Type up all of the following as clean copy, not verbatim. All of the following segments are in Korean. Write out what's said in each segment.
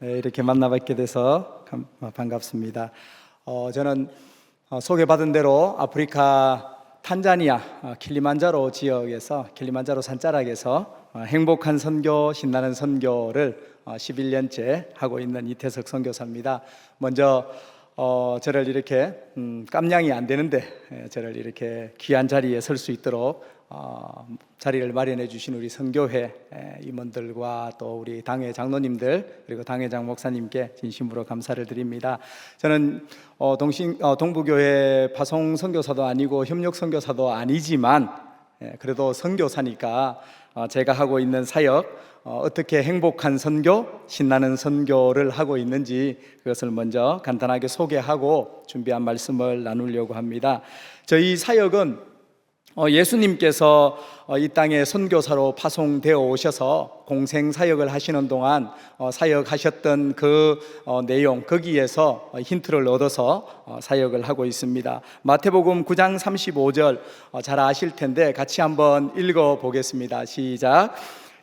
네, 이렇게 만나뵙게 돼서 반갑습니다. 저는 소개받은 대로 아프리카 탄자니아 킬리만자로 지역에서 킬리만자로 산자락에서 행복한 선교, 신나는 선교를 11년째 하고 있는 이태석 선교사입니다. 먼저 저를 이렇게 깜냥이 안 되는데 저를 이렇게 귀한 자리에 설 수 있도록 자리를 마련해 주신 우리 선교회 임원들과 또 우리 당회 장로님들 그리고 당회장 목사님께 진심으로 감사를 드립니다. 저는 동부교회 파송 선교사도 아니고 협력 선교사도 아니지만 그래도 선교사니까 제가 하고 있는 사역, 어떻게 행복한 선교, 신나는 선교를 하고 있는지 그것을 먼저 간단하게 소개하고 준비한 말씀을 나누려고 합니다. 저희 사역은 예수님께서 이 땅에 선교사로 파송되어 오셔서 공생 사역을 하시는 동안 사역하셨던 그 내용, 거기에서 힌트를 얻어서 사역을 하고 있습니다. 마태복음 9장 35절 잘 아실 텐데 같이 한번 읽어 보겠습니다. 시작.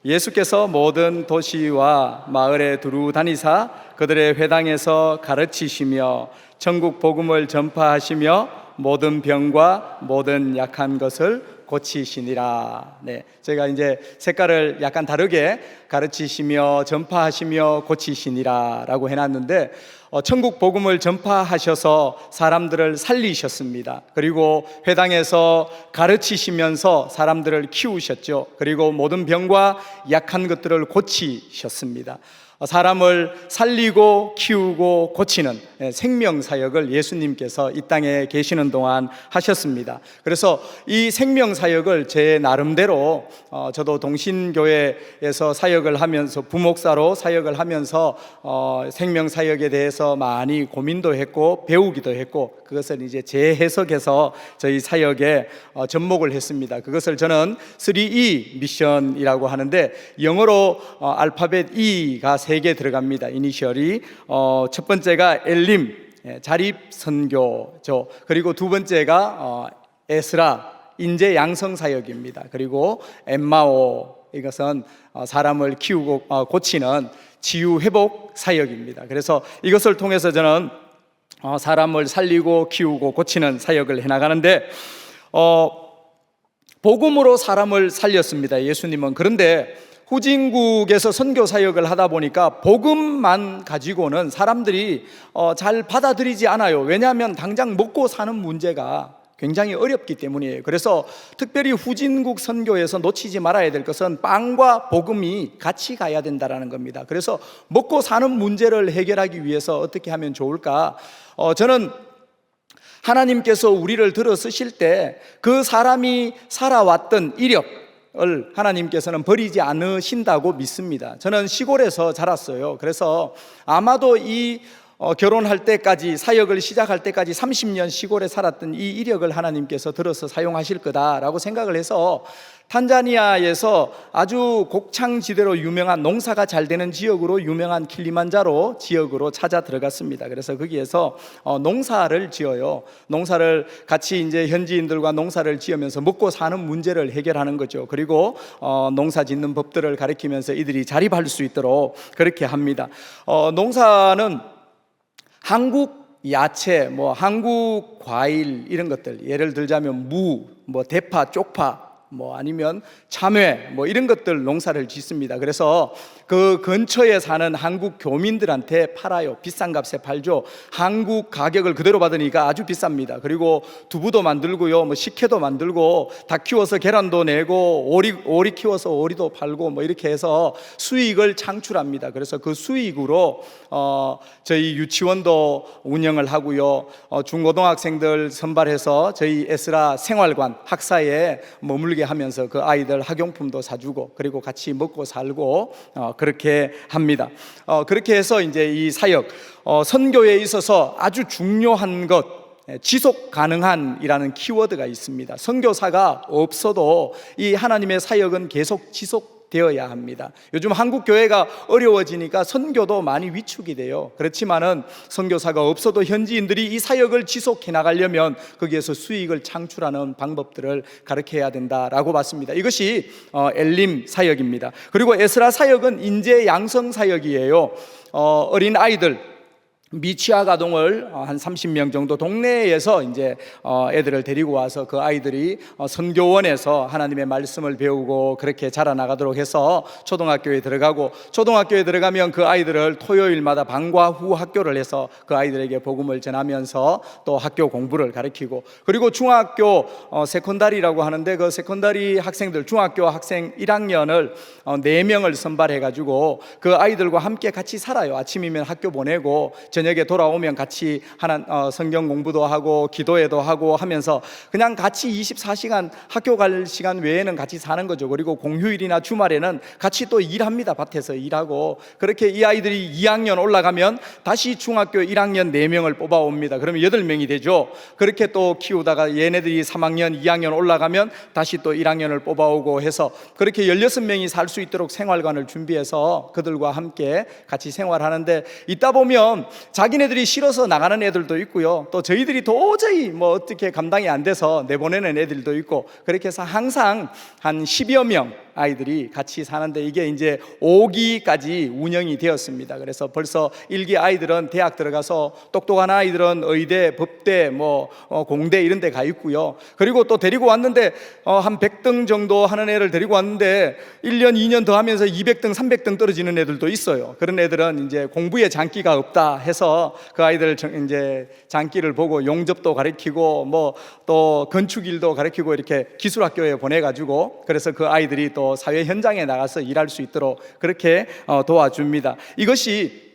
예수께서 모든 도시와 마을에 두루 다니사 그들의 회당에서 가르치시며 천국 복음을 전파하시며 모든 병과 모든 약한 것을 고치시니라. 네, 제가 이제 색깔을 약간 다르게 가르치시며 전파하시며 고치시니라라고 해놨는데 천국 복음을 전파하셔서 사람들을 살리셨습니다. 그리고 회당에서 가르치시면서 사람들을 키우셨죠. 그리고 모든 병과 약한 것들을 고치셨습니다. 사람을 살리고 키우고 고치는 생명사역을 예수님께서 이 땅에 계시는 동안 하셨습니다. 그래서 이 생명사역을 제 나름대로 저도 동신교회에서 사역을 하면서 부목사로 사역을 하면서 생명사역에 대해서 많이 고민도 했고 배우기도 했고 그것을 이제 재해석해서 저희 사역에 접목을 했습니다. 그것을 저는 3E 미션이라고 하는데 영어로 알파벳 E가 3개 들어갑니다. 이니셜이 첫 번째가 엘림 자립 선교죠. 그리고 두 번째가 에스라 인재 양성 사역입니다. 그리고 엠마오 이것은 사람을 키우고 고치는 치유 회복 사역입니다. 그래서 이것을 통해서 저는 사람을 살리고 키우고 고치는 사역을 해나가는데 복음으로 사람을 살렸습니다. 예수님은. 그런데 후진국에서 선교 사역을 하다 보니까 복음만 가지고는 사람들이 잘 받아들이지 않아요. 왜냐하면 당장 먹고 사는 문제가 굉장히 어렵기 때문이에요. 그래서 특별히 후진국 선교에서 놓치지 말아야 될 것은 빵과 복음이 같이 가야 된다는 겁니다. 그래서 먹고 사는 문제를 해결하기 위해서 어떻게 하면 좋을까? 저는 하나님께서 우리를 들어 쓰실 때 그 사람이 살아왔던 이력을 하나님께서는 버리지 않으신다고 믿습니다. 저는 시골에서 자랐어요. 그래서 아마도 이 결혼할 때까지 사역을 시작할 때까지 30년 시골에 살았던 이 이력을 하나님께서 들어서 사용하실 거다라고 생각을 해서 탄자니아에서 아주 곡창지대로 유명한 농사가 잘 되는 지역으로 유명한 킬리만자로 지역으로 찾아 들어갔습니다. 그래서 거기에서 농사를 지어요. 농사를 같이 이제 현지인들과 농사를 지으면서 먹고 사는 문제를 해결하는 거죠. 그리고 농사 짓는 법들을 가르치면서 이들이 자립할 수 있도록 그렇게 합니다. 농사는 한국 야채, 한국 과일 이런 것들 예를 들자면 무, 대파, 쪽파 아니면 참외 이런 것들 농사를 짓습니다. 그래서 그 근처에 사는 한국 교민들한테 팔아요. 비싼 값에 팔죠. 한국 가격을 그대로 받으니까 아주 비쌉니다. 그리고 두부도 만들고요, 식혜도 만들고 닭 키워서 계란도 내고 오리 키워서 오리도 팔고 이렇게 해서 수익을 창출합니다. 그래서 그 수익으로 저희 유치원도 운영을 하고요, 중고등학생들 선발해서 저희 에스라 생활관 학사에 머물게 하면서 그 아이들 학용품도 사주고 그리고 같이 먹고 살고 그렇게 합니다. 그렇게 해서 이제 이 사역 선교에 있어서 아주 중요한 것 지속 가능한이라는 키워드가 있습니다. 선교사가 없어도 이 하나님의 사역은 계속 지속 되어야 합니다. 요즘 한국 교회가 어려워지니까 선교도 많이 위축이 돼요. 그렇지만은 선교사가 없어도 현지인들이 이 사역을 지속해 나가려면 거기에서 수익을 창출하는 방법들을 가르쳐야 된다라고 봤습니다. 이것이 엘림 사역입니다. 그리고 에스라 사역은 인재 양성 사역이에요. 어린 아이들, 미취학 아동을 한 30명 정도 동네에서 이제 애들을 데리고 와서 그 아이들이 선교원에서 하나님의 말씀을 배우고 그렇게 자라나가도록 해서 초등학교에 들어가고, 초등학교에 들어가면 그 아이들을 토요일마다 방과 후 학교를 해서 그 아이들에게 복음을 전하면서 또 학교 공부를 가르치고, 그리고 중학교 세컨다리라고 하는데 그 세컨다리 학생들, 중학교 학생 1학년을 4명을 선발해 가지고 그 아이들과 함께 같이 살아요. 아침이면 학교 보내고 저녁에 돌아오면 같이 성경 공부도 하고 기도회도 하고 하면서 그냥 같이 24시간 학교 갈 시간 외에는 같이 사는 거죠. 그리고 공휴일이나 주말에는 같이 또 일합니다. 밭에서 일하고. 그렇게 이 아이들이 2학년 올라가면 다시 중학교 1학년 4명을 뽑아옵니다. 그러면 8명이 되죠. 그렇게 또 키우다가 얘네들이 3학년, 2학년 올라가면 다시 또 1학년을 뽑아오고 해서 그렇게 16명이 살 수 있도록 생활관을 준비해서 그들과 함께 같이 생활하는데, 있다 보면 자기네들이 싫어서 나가는 애들도 있고요, 또 저희들이 도저히 어떻게 감당이 안 돼서 내보내는 애들도 있고, 그렇게 해서 항상 한 10여 명 아이들이 같이 사는데 이게 이제 5기까지 운영이 되었습니다. 그래서 벌써 1기 아이들은 대학 들어가서, 똑똑한 아이들은 의대, 법대, 공대 이런 데 가 있고요. 그리고 또 데리고 왔는데 한 100등 정도 하는 애를 데리고 왔는데 1년, 2년 더 하면서 200등, 300등 떨어지는 애들도 있어요. 그런 애들은 이제 공부에 장기가 없다 해서 그 아이들 이제 장기를 보고 용접도 가르치고 또 건축일도 가르치고 이렇게 기술학교에 보내가지고, 그래서 그 아이들이 또 사회 현장에 나가서 일할 수 있도록 그렇게 도와줍니다. 이것이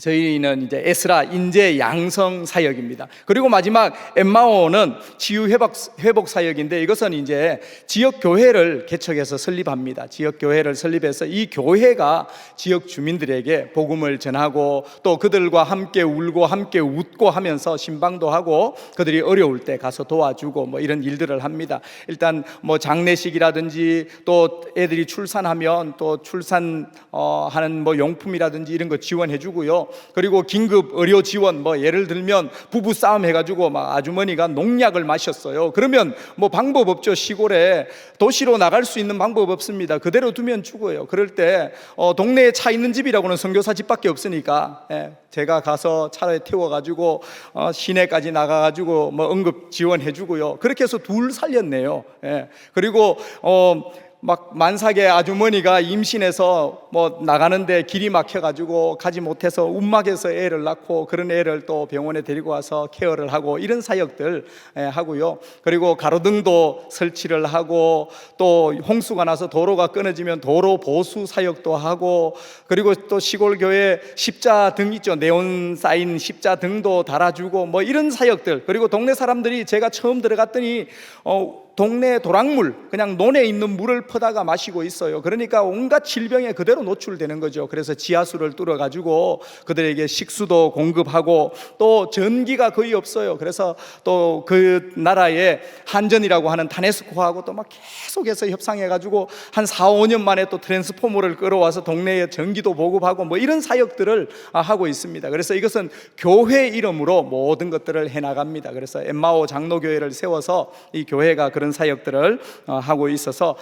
저희는 이제 에스라 인재 양성 사역입니다. 그리고 마지막 엠마오는 치유 회복 사역인데, 이것은 이제 지역 교회를 개척해서 설립합니다. 지역 교회를 설립해서 이 교회가 지역 주민들에게 복음을 전하고 또 그들과 함께 울고 함께 웃고 하면서 신방도 하고 그들이 어려울 때 가서 도와주고 이런 일들을 합니다. 일단 장례식이라든지 또 애들이 출산하면 또 출산하는 용품이라든지 이런 거 지원해 주고요. 그리고 긴급 의료 지원, 예를 들면 부부 싸움 해가지고 아주머니가 농약을 마셨어요. 그러면 방법 없죠. 시골에 도시로 나갈 수 있는 방법 없습니다. 그대로 두면 죽어요. 그럴 때 동네에 차 있는 집이라고는 선교사 집밖에 없으니까 제가 가서 차에 태워가지고 시내까지 나가가지고 응급 지원해 주고요. 그렇게 해서 둘 살렸네요. 그리고 만삭의 아주머니가 임신해서 나가는데 길이 막혀가지고 가지 못해서 움막에서 애를 낳고, 그런 애를 또 병원에 데리고 와서 케어를 하고, 이런 사역들 하고요. 그리고 가로등도 설치를 하고, 또 홍수가 나서 도로가 끊어지면 도로 보수 사역도 하고, 그리고 또 시골 교회 십자등 있죠. 네온 사인 십자등도 달아주고 이런 사역들. 그리고 동네 사람들이, 제가 처음 들어갔더니 동네 도랑물, 그냥 논에 있는 물을 퍼다가 마시고 있어요. 그러니까 온갖 질병에 그대로 노출되는 거죠. 그래서 지하수를 뚫어가지고 그들에게 식수도 공급하고, 또 전기가 거의 없어요. 그래서 또 그 나라에 한전이라고 하는 타네스코하고 또 계속해서 협상해가지고 한 4, 5년 만에 또 트랜스포머를 끌어와서 동네에 전기도 보급하고 이런 사역들을 하고 있습니다. 그래서 이것은 교회 이름으로 모든 것들을 해나갑니다. 그래서 엠마오 장로교회를 세워서 이 교회가 그런 사역들을 하고 있어서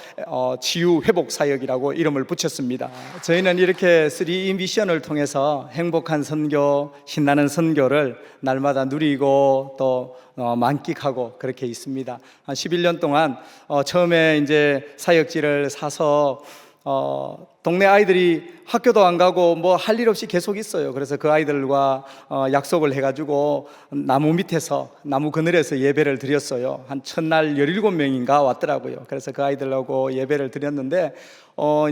치유 회복 사역이라고 이름을 붙였습니다. 저희는 이렇게 3E 미션을 통해서 행복한 선교, 신나는 선교를 날마다 누리고 또 만끽하고 그렇게 있습니다. 한 11년 동안 처음에 이제 사역지를 사서 동네 아이들이 학교도 안 가고 할 일 없이 계속 있어요. 그래서 그 아이들과 약속을 해가지고 나무 밑에서, 나무 그늘에서 예배를 드렸어요. 한 첫날 17명인가 왔더라고요. 그래서 그 아이들하고 예배를 드렸는데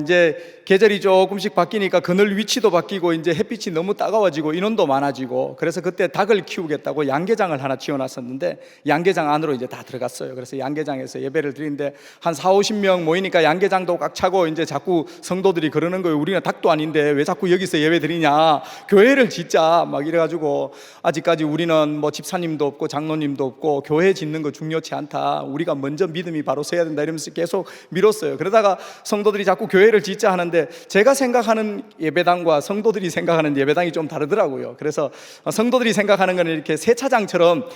이제 계절이 조금씩 바뀌니까 그늘 위치도 바뀌고 이제 햇빛이 너무 따가워지고 인원도 많아지고, 그래서 그때 닭을 키우겠다고 양계장을 하나 지어놨었는데 양계장 안으로 이제 다 들어갔어요. 그래서 양계장에서 예배를 드리는데 한 4, 50명 모이니까 양계장도 꽉 차고 이제 자꾸 성도들이 그러는 거예요. 우리는 닭도 것도 아닌데 왜 자꾸 여기서 예배 드리냐, 교회를 짓자 막 이래가지고, 아직까지 우리는 뭐 집사님도 없고 장로님도 없고 교회 짓는 거 중요치 않다, 우리가 먼저 믿음이 바로 서야 된다 이러면서 계속 미뤘어요. 그러다가 성도들이 자꾸 교회를 짓자 하는데, 제가 생각하는 예배당과 성도들이 생각하는 예배당이 좀 다르더라고요. 그래서 성도들이 생각하는 건 이렇게 세차장처럼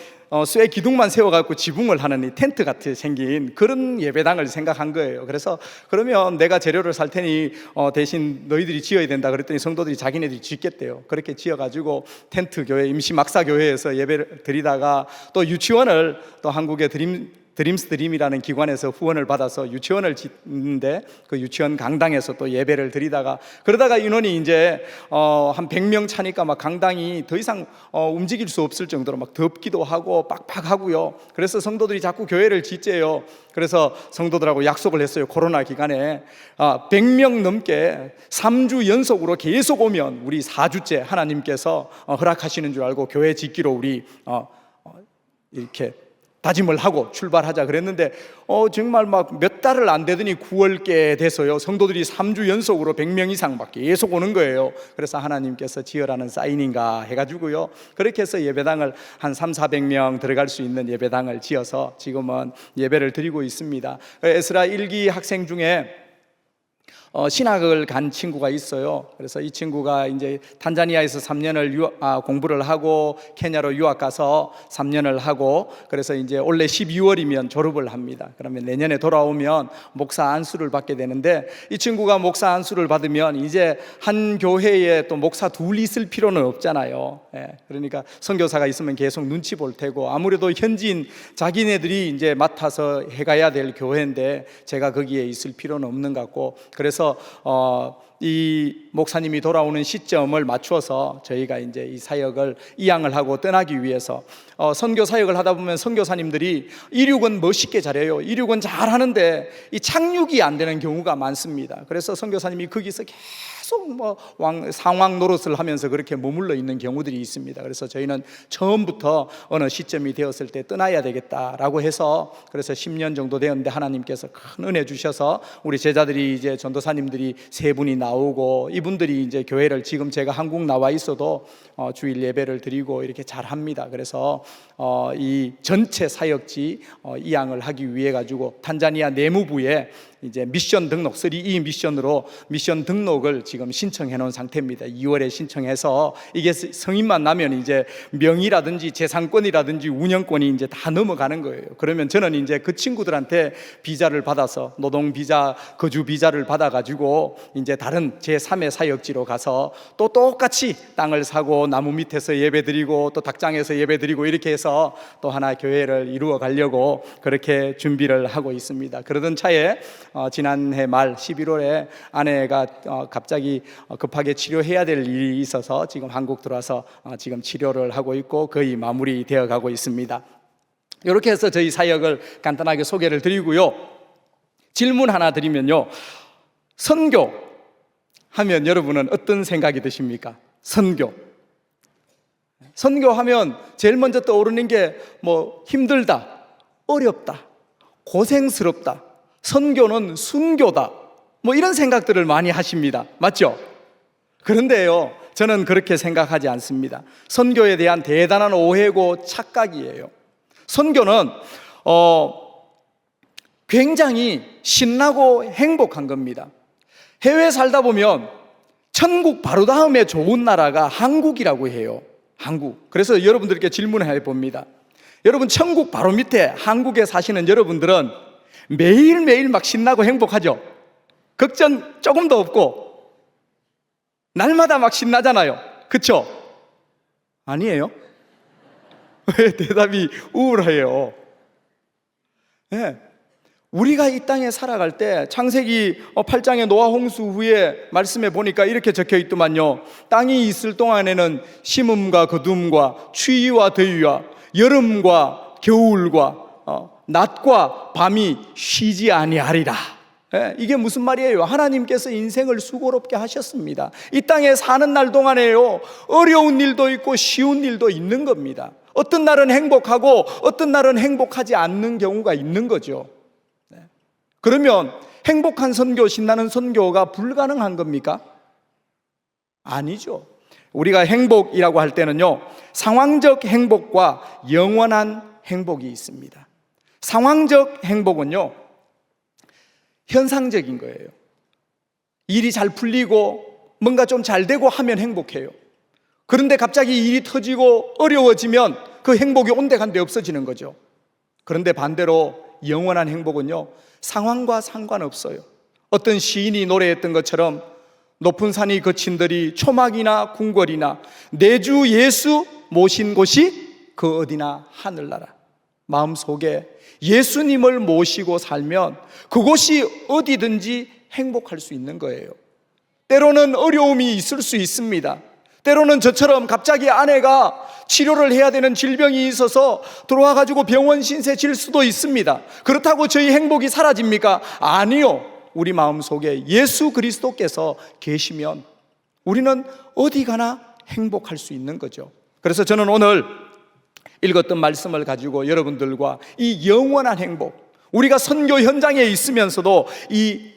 쇠 기둥만 세워갖고 지붕을 하는 이 텐트 같이 생긴 그런 예배당을 생각한 거예요. 그래서 그러면 내가 재료를 살 테니 대신 너희들이 지어야 된다 그랬더니 성도들이 자기네들이 짓겠대요. 그렇게 지어가지고 텐트 교회, 임시 막사 교회에서 예배를 드리다가, 또 유치원을 또 한국의 드림스 드림이라는 기관에서 후원을 받아서 유치원을 짓는데, 그 유치원 강당에서 또 예배를 드리다가, 그러다가 인원이 이제 한 100명 차니까 막 강당이 더 이상 움직일 수 없을 정도로 막 덥기도 하고 빡빡하고요. 그래서 성도들이 자꾸 교회를 짓재요. 그래서 성도들하고 약속을 했어요. 코로나 기간에 100명 넘게 3주 연속으로 계속 오면 우리 4주째 하나님께서 허락하시는 줄 알고 교회 짓기로 우리 이렇게 다짐을 하고 출발하자 그랬는데, 정말 막 몇 달을 안 되더니 9월께 돼서요, 성도들이 3주 연속으로 100명 이상 막 계속 오는 거예요. 그래서 하나님께서 지으라는 사인인가 해가지고요, 그렇게 해서 예배당을 한 300~400명 들어갈 수 있는 예배당을 지어서 지금은 예배를 드리고 있습니다. 에스라 1기 학생 중에 신학을 간 친구가 있어요. 그래서 이 친구가 이제 탄자니아에서 3년을 공부를 하고 케냐로 유학 가서 3년을 하고, 그래서 이제 올해 12월이면 졸업을 합니다. 그러면 내년에 돌아오면 목사 안수를 받게 되는데, 이 친구가 목사 안수를 받으면 이제 한 교회에 또 목사 둘 있을 필요는 없잖아요. 그러니까 선교사가 있으면 계속 눈치 볼 테고, 아무래도 현지인 자기네들이 이제 맡아서 해가야 될 교회인데 제가 거기에 있을 필요는 없는 것 같고, 그래서 이 목사님이 돌아오는 시점을 맞추어서 저희가 이제 이 사역을 이양을 하고 떠나기 위해서, 선교 사역을 하다 보면 선교사님들이 이륙은 멋있게 잘해요. 이륙은 잘하는데 이 착륙이 안 되는 경우가 많습니다. 그래서 선교사님이 거기서 계속 뭐 상황 노릇을 하면서 그렇게 머물러 있는 경우들이 있습니다. 그래서 저희는 처음부터 어느 시점이 되었을 때 떠나야 되겠다라고 해서, 그래서 10년 정도 되었는데 하나님께서 큰 은혜 주셔서 우리 제자들이 이제 전도사님들이 3분이 나오고, 이분들이 이제 교회를, 지금 제가 한국 나와 있어도 주일 예배를 드리고 이렇게 잘 합니다. 그래서 이 전체 사역지 이양을 하기 위해 가지고 탄자니아 내무부에 이제 미션 등록 3E 미션으로 미션 등록을 지금 신청해 놓은 상태입니다. 2월에 신청해서 이게 성인만 나면 이제 명의라든지 재산권이라든지 운영권이 이제 다 넘어가는 거예요. 그러면 저는 이제 그 친구들한테 비자를 받아서, 노동 비자, 거주 비자를 받아 가지고 이제 다른 제3의 사역지로 가서 또 똑같이 땅을 사고 나무 밑에서 예배드리고 또 닭장에서 예배드리고 이렇게 해서 또 하나 교회를 이루어 가려고 그렇게 준비를 하고 있습니다. 그러던 차에 지난해 말 11월에 아내가 갑자기 급하게 치료해야 될 일이 있어서 지금 한국 들어와서 지금 치료를 하고 있고 거의 마무리되어 가고 있습니다. 이렇게 해서 저희 사역을 간단하게 소개를 드리고요. 질문 하나 드리면요, 선교 하면 여러분은 어떤 생각이 드십니까? 선교하면 제일 먼저 떠오르는 게 뭐 힘들다, 어렵다, 고생스럽다, 선교는 순교다, 뭐 이런 생각들을 많이 하십니다. 맞죠? 그런데요, 저는 그렇게 생각하지 않습니다. 선교에 대한 대단한 오해고 착각이에요. 선교는 굉장히 신나고 행복한 겁니다. 해외에 살다 보면 천국 바로 다음에 좋은 나라가 한국이라고 해요. 한국. 그래서 여러분들께 질문해 봅니다. 여러분, 천국 바로 밑에 한국에 사시는 여러분들은 매일매일 막 신나고 행복하죠? 걱정 조금도 없고 날마다 막 신나잖아요. 그렇죠? 아니에요? 왜 대답이 우울해요? 네. 우리가 이 땅에 살아갈 때 창세기 8장의 노아 홍수 후에 말씀에 보니까 이렇게 적혀 있더만요. 땅이 있을 동안에는 심음과 거둠과 추위와 더위와 여름과 겨울과 낮과 밤이 쉬지 아니하리라. 이게 무슨 말이에요? 하나님께서 인생을 수고롭게 하셨습니다. 이 땅에 사는 날 동안에요, 어려운 일도 있고 쉬운 일도 있는 겁니다. 어떤 날은 행복하고 어떤 날은 행복하지 않는 경우가 있는 거죠. 그러면 행복한 선교, 신나는 선교가 불가능한 겁니까? 아니죠. 우리가 행복이라고 할 때는요, 상황적 행복과 영원한 행복이 있습니다. 상황적 행복은요, 현상적인 거예요. 일이 잘 풀리고 뭔가 좀 잘 되고 하면 행복해요. 그런데 갑자기 일이 터지고 어려워지면 그 행복이 온데간데 없어지는 거죠. 그런데 반대로 영원한 행복은요, 상황과 상관없어요. 어떤 시인이 노래했던 것처럼 높은 산이 거친들이 초막이나 궁궐이나 내 주 예수 모신 곳이 그 어디나 하늘나라. 마음속에 예수님을 모시고 살면 그곳이 어디든지 행복할 수 있는 거예요. 때로는 어려움이 있을 수 있습니다. 때로는 저처럼 갑자기 아내가 치료를 해야 되는 질병이 있어서 들어와가지고 병원 신세 질 수도 있습니다. 그렇다고 저희 행복이 사라집니까? 아니요. 우리 마음속에 예수 그리스도께서 계시면 우리는 어디 가나 행복할 수 있는 거죠. 그래서 저는 오늘 읽었던 말씀을 가지고 여러분들과 이 영원한 행복, 우리가 선교 현장에 있으면서도 이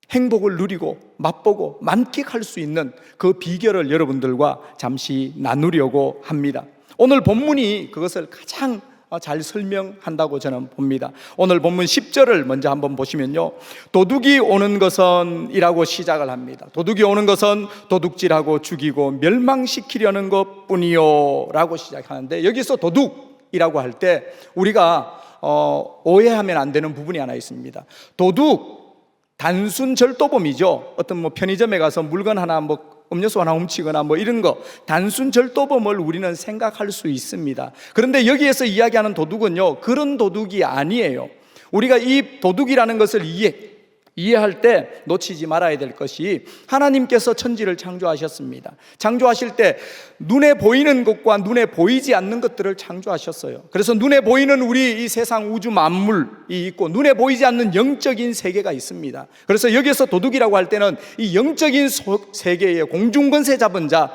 행복을 누리고 맛보고 만끽할 수 있는 그 비결을 여러분들과 잠시 나누려고 합니다. 오늘 본문이 그것을 가장 잘 설명한다고 저는 봅니다. 오늘 본문 10절을 먼저 한번 보시면요, 도둑이 오는 것은 이라고 시작을 합니다. 도둑이 오는 것은 도둑질하고 죽이고 멸망시키려는 것뿐이요 라고 시작하는데, 여기서 도둑이라고 할 때 우리가 오해하면 안 되는 부분이 하나 있습니다. 도둑, 단순 절도범이죠. 어떤 편의점에 가서 물건 하나 음료수 하나 훔치거나 이런 거, 단순 절도범을 우리는 생각할 수 있습니다. 그런데 여기에서 이야기하는 도둑은요, 그런 도둑이 아니에요. 우리가 이 도둑이라는 것을 이해할 때 놓치지 말아야 될 것이, 하나님께서 천지를 창조하셨습니다. 창조하실 때 눈에 보이는 것과 눈에 보이지 않는 것들을 창조하셨어요. 그래서 눈에 보이는 우리 이 세상 우주 만물이 있고, 눈에 보이지 않는 영적인 세계가 있습니다. 그래서 여기서 도둑이라고 할 때는 이 영적인 세계의 공중권세 잡은 자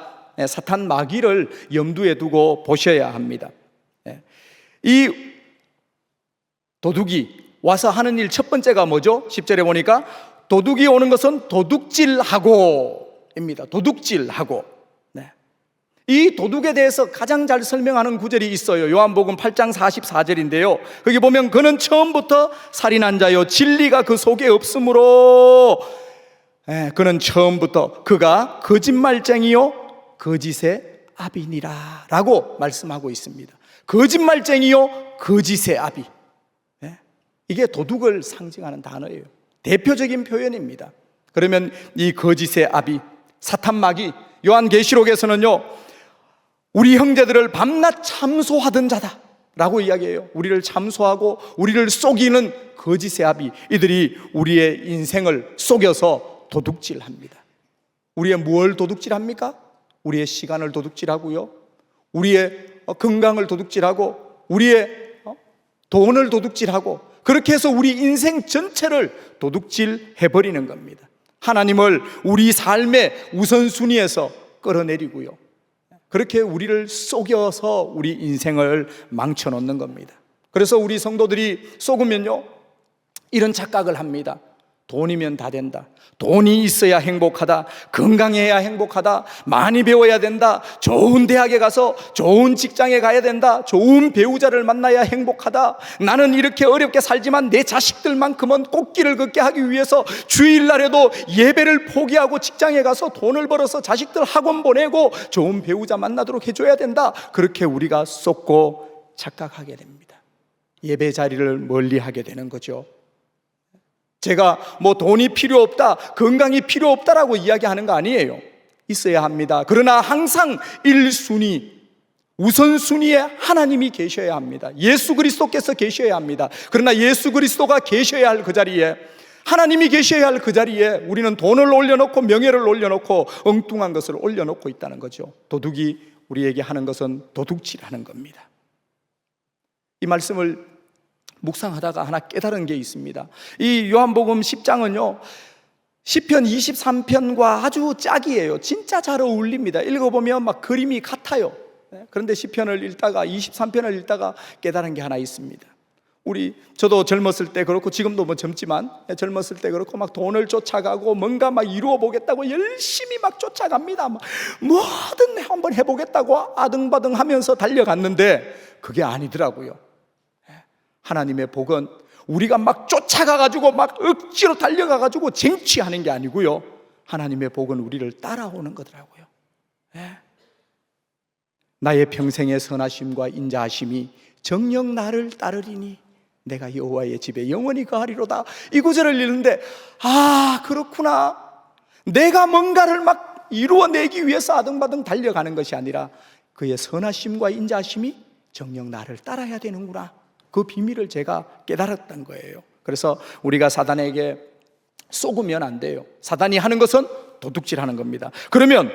사탄 마귀를 염두에 두고 보셔야 합니다. 이 도둑이 와서 하는 일 첫 번째가 뭐죠? 10절에 보니까 도둑이 오는 것은 도둑질하고입니다. 도둑질하고. 이 도둑에 대해서 가장 잘 설명하는 구절이 있어요. 요한복음 8장 44절인데요. 거기 보면 그는 처음부터 살인한 자요, 진리가 그 속에 없으므로 그는 처음부터 그가 거짓말쟁이요 거짓의 아비니라 라고 말씀하고 있습니다. 거짓말쟁이요 거짓의 아비. 이게 도둑을 상징하는 단어예요. 대표적인 표현입니다. 그러면 이 거짓의 아비, 사탄 마귀, 요한계시록에서는요, 우리 형제들을 밤낮 참소하던 자다 라고 이야기해요. 우리를 참소하고 우리를 속이는 거짓의 아비, 이들이 우리의 인생을 속여서 도둑질합니다. 우리의 무엇을 도둑질합니까? 우리의 시간을 도둑질하고요, 우리의 건강을 도둑질하고, 우리의 돈을 도둑질하고, 그렇게 해서 우리 인생 전체를 도둑질해버리는 겁니다. 하나님을 우리 삶의 우선순위에서 끌어내리고요, 그렇게 우리를 속여서 우리 인생을 망쳐놓는 겁니다. 그래서 우리 성도들이 속으면요, 이런 착각을 합니다. 돈이면 다 된다. 돈이 있어야 행복하다. 건강해야 행복하다. 많이 배워야 된다. 좋은 대학에 가서 좋은 직장에 가야 된다. 좋은 배우자를 만나야 행복하다. 나는 이렇게 어렵게 살지만 내 자식들만큼은 꽃길을 걷게 하기 위해서 주일날에도 예배를 포기하고 직장에 가서 돈을 벌어서 자식들 학원 보내고 좋은 배우자 만나도록 해줘야 된다. 그렇게 우리가 속고 착각하게 됩니다. 예배 자리를 멀리하게 되는 거죠. 제가 돈이 필요 없다, 건강이 필요 없다라고 이야기하는 거 아니에요. 있어야 합니다. 그러나 항상 1순위, 우선순위에 하나님이 계셔야 합니다. 예수 그리스도께서 계셔야 합니다. 그러나 예수 그리스도가 계셔야 할 그 자리에, 하나님이 계셔야 할 그 자리에 우리는 돈을 올려놓고 명예를 올려놓고 엉뚱한 것을 올려놓고 있다는 거죠. 도둑이 우리에게 하는 것은 도둑질하는 겁니다. 이 말씀을 묵상하다가 하나 깨달은 게 있습니다. 이 요한복음 10장은요, 시편 23편과 아주 짝이에요. 진짜 잘 어울립니다. 읽어보면 막 그림이 같아요. 그런데 시편을 읽다가 23편을 읽다가 깨달은 게 하나 있습니다. 저도 젊었을 때 그렇고 지금도 뭐 젊지만 젊었을 때 그렇고 막 돈을 쫓아가고 뭔가 막 이루어 보겠다고 열심히 막 쫓아갑니다. 뭐든 한번 해보겠다고 아등바등 하면서 달려갔는데 그게 아니더라고요. 하나님의 복은 우리가 막 쫓아가가지고 막 억지로 달려가가지고 쟁취하는 게 아니고요, 하나님의 복은 우리를 따라오는 거더라고요. 나의 평생의 선하심과 인자하심이 정녕 나를 따르리니 내가 여호와의 집에 영원히 거하리로다. 이 구절을 읽는데 그렇구나, 내가 뭔가를 막 이루어내기 위해서 아등바등 달려가는 것이 아니라 그의 선하심과 인자하심이 정녕 나를 따라야 되는구나, 그 비밀을 제가 깨달았던 거예요. 그래서 우리가 사단에게 속으면 안 돼요. 사단이 하는 것은 도둑질하는 겁니다. 그러면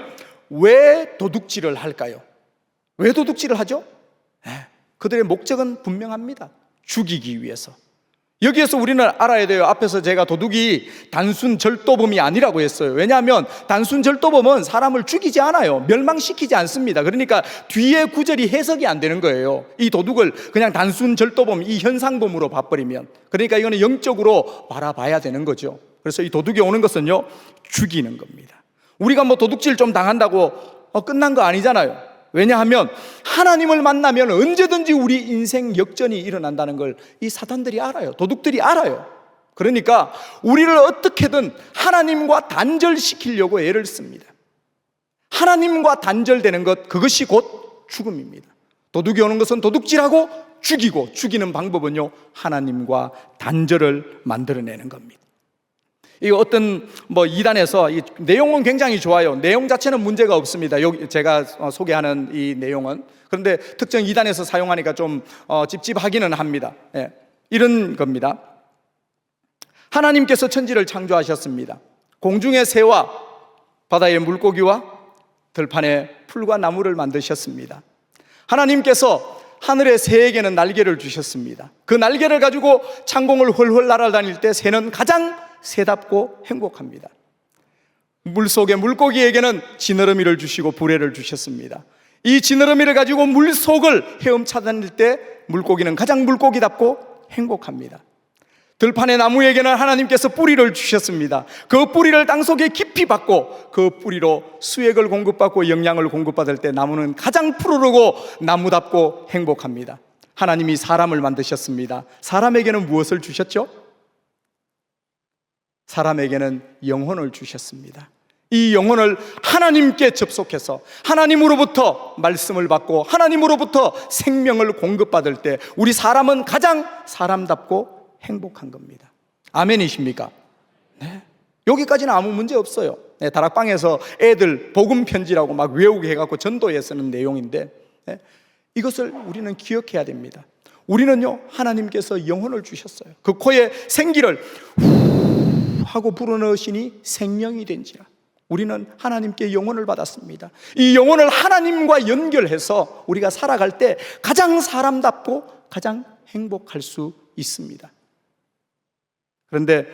왜 도둑질을 할까요? 왜 도둑질을 하죠? 그들의 목적은 분명합니다. 죽이기 위해서. 여기에서 우리는 알아야 돼요. 앞에서 제가 도둑이 단순 절도범이 아니라고 했어요. 왜냐하면 단순 절도범은 사람을 죽이지 않아요. 멸망시키지 않습니다. 그러니까 뒤에 구절이 해석이 안 되는 거예요. 이 도둑을 그냥 단순 절도범, 이 현상범으로 봐버리면, 그러니까 이거는 영적으로 바라봐야 되는 거죠. 그래서 이 도둑이 오는 것은요, 죽이는 겁니다. 우리가 뭐 도둑질 좀 당한다고 끝난 거 아니잖아요. 왜냐하면 하나님을 만나면 언제든지 우리 인생 역전이 일어난다는 걸 이 사단들이 알아요. 도둑들이 알아요. 그러니까 우리를 어떻게든 하나님과 단절시키려고 애를 씁니다. 하나님과 단절되는 것, 그것이 곧 죽음입니다. 도둑이 오는 것은 도둑질하고 죽이고, 죽이는 방법은요, 하나님과 단절을 만들어내는 겁니다. 이 어떤 이단에서, 이 내용은 굉장히 좋아요. 내용 자체는 문제가 없습니다. 여기 제가 소개하는 이 내용은. 그런데 특정 이단에서 사용하니까 좀 찝찝하기는 합니다. 이런 겁니다. 하나님께서 천지를 창조하셨습니다. 공중의 새와 바다의 물고기와 들판의 풀과 나무를 만드셨습니다. 하나님께서 하늘의 새에게는 날개를 주셨습니다. 그 날개를 가지고 창공을 훨훨 날아다닐 때 새는 가장 새답고 행복합니다. 물속의 물고기에게는 지느러미를 주시고 부레를 주셨습니다. 이 지느러미를 가지고 물속을 헤엄쳐 다닐 때 물고기는 가장 물고기답고 행복합니다. 들판의 나무에게는 하나님께서 뿌리를 주셨습니다. 그 뿌리를 땅속에 깊이 받고 그 뿌리로 수액을 공급받고 영양을 공급받을 때 나무는 가장 푸르르고 나무답고 행복합니다. 하나님이 사람을 만드셨습니다. 사람에게는 무엇을 주셨죠? 사람에게는 영혼을 주셨습니다. 이 영혼을 하나님께 접속해서 하나님으로부터 말씀을 받고 하나님으로부터 생명을 공급받을 때 우리 사람은 가장 사람답고 행복한 겁니다. 아멘이십니까? 네. 여기까지는 아무 문제 없어요. 다락방에서 애들 복음 편지라고 막 외우게 해갖고 전도에 쓰는 내용인데, 이것을 우리는 기억해야 됩니다. 우리는요, 하나님께서 영혼을 주셨어요. 그 코에 생기를 하고 불어넣으시니 생명이 된지라. 우리는 하나님께 영혼을 받았습니다. 이 영혼을 하나님과 연결해서 우리가 살아갈 때 가장 사람답고 가장 행복할 수 있습니다. 그런데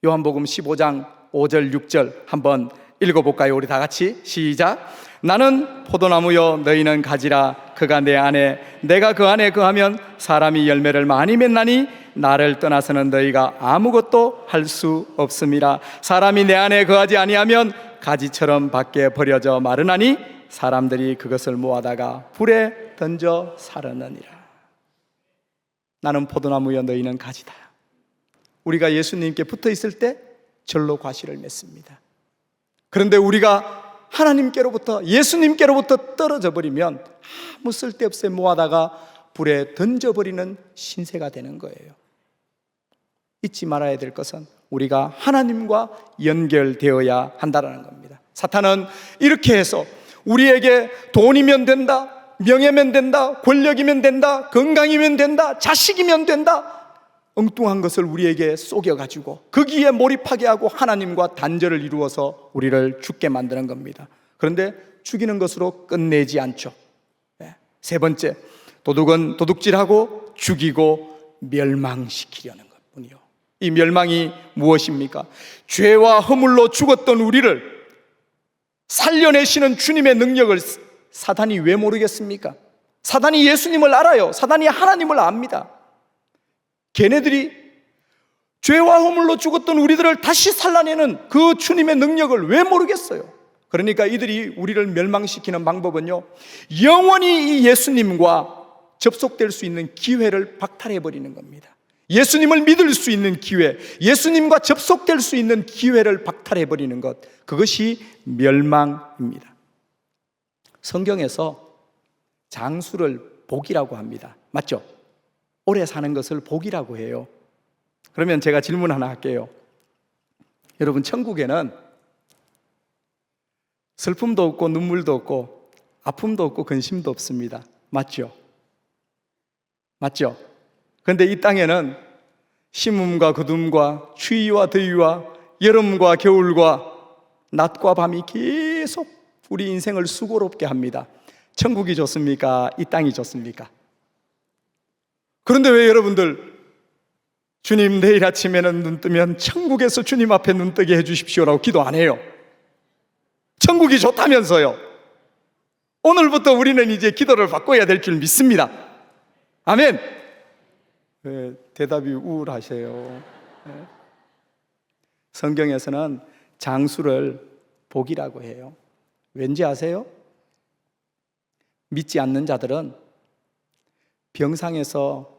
요한복음 15장 5절 6절 한번 읽어볼까요? 우리 다 같이 시작. 나는 포도나무요 너희는 가지라. 그가 내 안에 내가 그 안에 거하면 사람이 열매를 많이 맺나니 나를 떠나서는 너희가 아무것도 할 수 없음이라. 사람이 내 안에 거하지 아니하면 가지처럼 밖에 버려져 마르나니 사람들이 그것을 모아다가 불에 던져 사르느니라. 나는 포도나무여 너희는 가지다. 우리가 예수님께 붙어 있을 때 절로 과실을 맺습니다. 그런데 우리가 하나님께로부터 예수님께로부터 떨어져 버리면 아무 쓸데없이 모아다가 불에 던져버리는 신세가 되는 거예요. 잊지 말아야 될 것은 우리가 하나님과 연결되어야 한다는 겁니다. 사탄은 이렇게 해서 우리에게 돈이면 된다, 명예면 된다, 권력이면 된다, 건강이면 된다, 자식이면 된다, 엉뚱한 것을 우리에게 쏘겨가지고 거기에 몰입하게 하고 하나님과 단절을 이루어서 우리를 죽게 만드는 겁니다. 그런데 죽이는 것으로 끝내지 않죠. 세 번째, 도둑은 도둑질하고 죽이고 멸망시키려는 것뿐이요. 이 멸망이 무엇입니까? 죄와 허물로 죽었던 우리를 살려내시는 주님의 능력을 사단이 왜 모르겠습니까? 사단이 예수님을 알아요. 사단이 하나님을 압니다. 걔네들이 죄와 허물로 죽었던 우리들을 다시 살려내는 그 주님의 능력을 왜 모르겠어요? 그러니까 이들이 우리를 멸망시키는 방법은요, 영원히 이 예수님과 접속될 수 있는 기회를 박탈해버리는 겁니다. 예수님을 믿을 수 있는 기회, 예수님과 접속될 수 있는 기회를 박탈해버리는 것, 그것이 멸망입니다. 성경에서 장수를 복이라고 합니다. 맞죠? 오래 사는 것을 복이라고 해요. 그러면 제가 질문 하나 할게요. 여러분, 천국에는 슬픔도 없고 눈물도 없고 아픔도 없고 근심도 없습니다. 맞죠? 맞죠? 그런데 이 땅에는 심음과 거둠과 추위와 더위와 여름과 겨울과 낮과 밤이 계속 우리 인생을 수고롭게 합니다. 천국이 좋습니까? 이 땅이 좋습니까? 그런데 왜 여러분들 주님 내일 아침에는 눈 뜨면 천국에서 주님 앞에 눈 뜨게 해주십시오라고 기도 안 해요? 천국이 좋다면서요. 오늘부터 우리는 이제 기도를 바꿔야 될 줄 믿습니다. 아멘. 왜 대답이 우울하세요? 성경에서는 장수를 복이라고 해요. 왠지 아세요? 믿지 않는 자들은 병상에서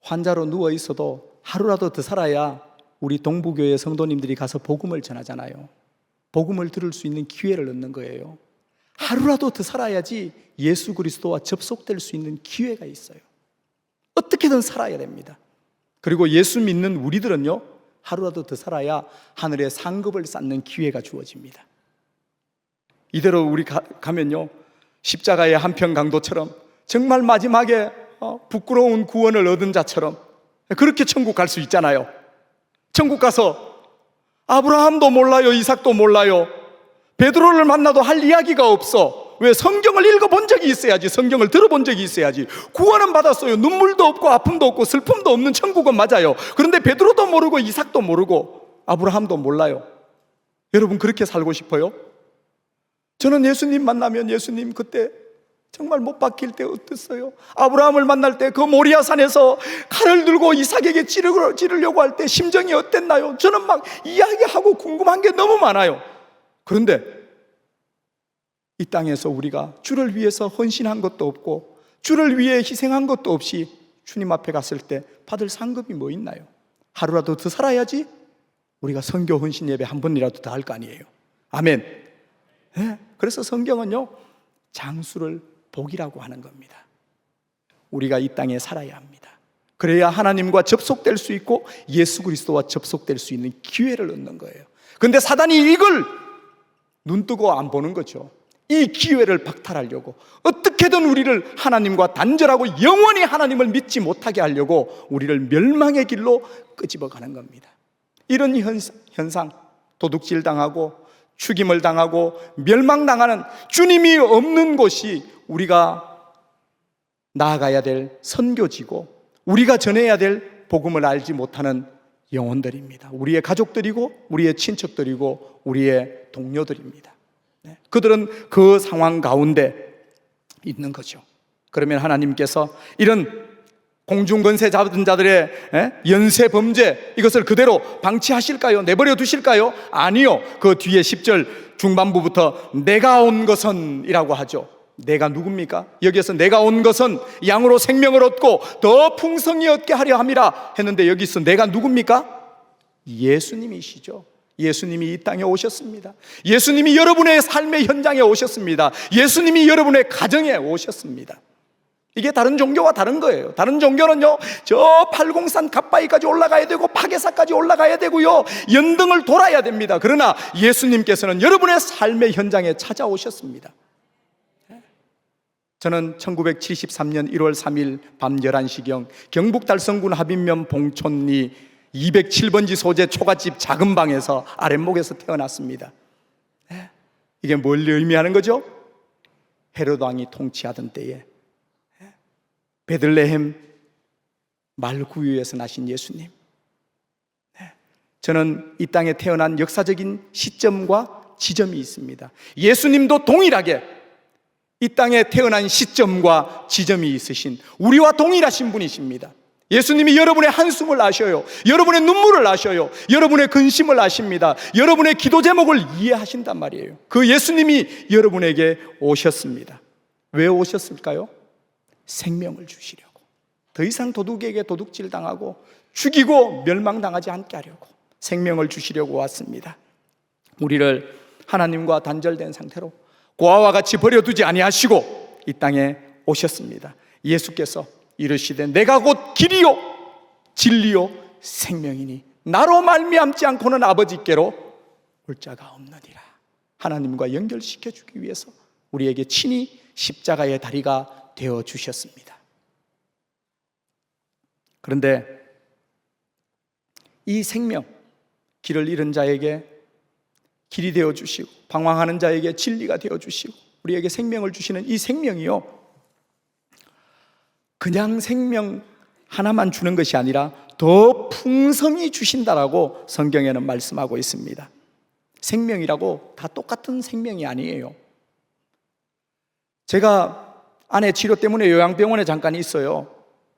환자로 누워 있어도 하루라도 더 살아야 우리 동부교회 성도님들이 가서 복음을 전하잖아요. 복음을 들을 수 있는 기회를 얻는 거예요. 하루라도 더 살아야지 예수 그리스도와 접속될 수 있는 기회가 있어요. 어떻게든 살아야 됩니다. 그리고 예수 믿는 우리들은요, 하루라도 더 살아야 하늘의 상급을 쌓는 기회가 주어집니다. 이대로 우리 가면요, 십자가의 한편 강도처럼 정말 마지막에 부끄러운 구원을 얻은 자처럼 그렇게 천국 갈 수 있잖아요. 천국 가서 아브라함도 몰라요, 이삭도 몰라요, 베드로를 만나도 할 이야기가 없어. 왜? 성경을 읽어본 적이 있어야지, 성경을 들어본 적이 있어야지. 구원은 받았어요. 눈물도 없고 아픔도 없고 슬픔도 없는 천국은 맞아요. 그런데 베드로도 모르고 이삭도 모르고 아브라함도 몰라요. 여러분, 그렇게 살고 싶어요? 저는 예수님 만나면, 예수님 그때 정말 못 박힐 때 어땠어요? 아브라함을 만날 때 그 모리아 산에서 칼을 들고 이삭에게 찌르려고 할 때 심정이 어땠나요? 저는 막 이야기하고 궁금한 게 너무 많아요. 그런데 이 땅에서 우리가 주를 위해서 헌신한 것도 없고 주를 위해 희생한 것도 없이 주님 앞에 갔을 때 받을 상급이 뭐 있나요? 하루라도 더 살아야지 우리가 선교 헌신 예배 한 번이라도 더 할 거 아니에요. 아멘. 네? 그래서 성경은요, 장수를 복이라고 하는 겁니다. 우리가 이 땅에 살아야 합니다. 그래야 하나님과 접속될 수 있고 예수 그리스도와 접속될 수 있는 기회를 얻는 거예요. 그런데 사단이 이걸 눈뜨고 안 보는 거죠. 이 기회를 박탈하려고 어떻게든 우리를 하나님과 단절하고 영원히 하나님을 믿지 못하게 하려고 우리를 멸망의 길로 끄집어 가는 겁니다. 이런 현상, 도둑질 당하고 죽임을 당하고 멸망당하는, 주님이 없는 곳이 우리가 나아가야 될 선교지고 우리가 전해야 될 복음을 알지 못하는 영혼들입니다. 우리의 가족들이고 우리의 친척들이고 우리의 동료들입니다. 그들은 그 상황 가운데 있는 거죠. 그러면 하나님께서 이런 공중권세 잡은 자들의 연쇄 범죄, 이것을 그대로 방치하실까요? 내버려 두실까요? 아니요. 그 뒤에 10절 중반부부터 내가 온 것은 이라고 하죠. 내가 누굽니까? 여기에서 내가 온 것은 양으로 생명을 얻고 더 풍성히 얻게 하려 함이라 했는데, 여기서 내가 누굽니까? 예수님이시죠. 예수님이 이 땅에 오셨습니다. 예수님이 여러분의 삶의 현장에 오셨습니다. 예수님이 여러분의 가정에 오셨습니다. 이게 다른 종교와 다른 거예요. 다른 종교는요, 저 팔공산 갓바위까지 올라가야 되고 파괴사까지 올라가야 되고요, 연등을 돌아야 됩니다. 그러나 예수님께서는 여러분의 삶의 현장에 찾아오셨습니다. 저는 1973년 1월 3일 밤 11시경 경북 달성군 하빈면 봉촌리 207번지 소재 초가집 작은 방에서 아랫목에서 태어났습니다. 이게 뭘 의미하는 거죠? 헤롯 왕이 통치하던 때에 베들레헴 말구유에서 나신 예수님. 저는 이 땅에 태어난 역사적인 시점과 지점이 있습니다. 예수님도 동일하게 이 땅에 태어난 시점과 지점이 있으신 우리와 동일하신 분이십니다. 예수님이 여러분의 한숨을 아셔요. 여러분의 눈물을 아셔요. 여러분의 근심을 아십니다. 여러분의 기도 제목을 이해하신단 말이에요. 그 예수님이 여러분에게 오셨습니다. 왜 오셨을까요? 생명을 주시려고. 더 이상 도둑에게 도둑질 당하고 죽이고 멸망당하지 않게 하려고 생명을 주시려고 왔습니다. 우리를 하나님과 단절된 상태로 고아와 같이 버려두지 아니하시고 이 땅에 오셨습니다. 예수께서 이르시되 내가 곧 길이요 진리요 생명이니 나로 말미암지 않고는 아버지께로 올 자가 없느니라. 하나님과 연결시켜 주기 위해서 우리에게 친히 십자가의 다리가 되어 주셨습니다. 그런데 이 생명, 길을 잃은 자에게 길이 되어 주시고 방황하는 자에게 진리가 되어 주시고 우리에게 생명을 주시는 이 생명이요, 그냥 생명 하나만 주는 것이 아니라 더 풍성히 주신다라고 성경에는 말씀하고 있습니다. 생명이라고 다 똑같은 생명이 아니에요. 제가 아내 치료 때문에 요양병원에 잠깐 있어요.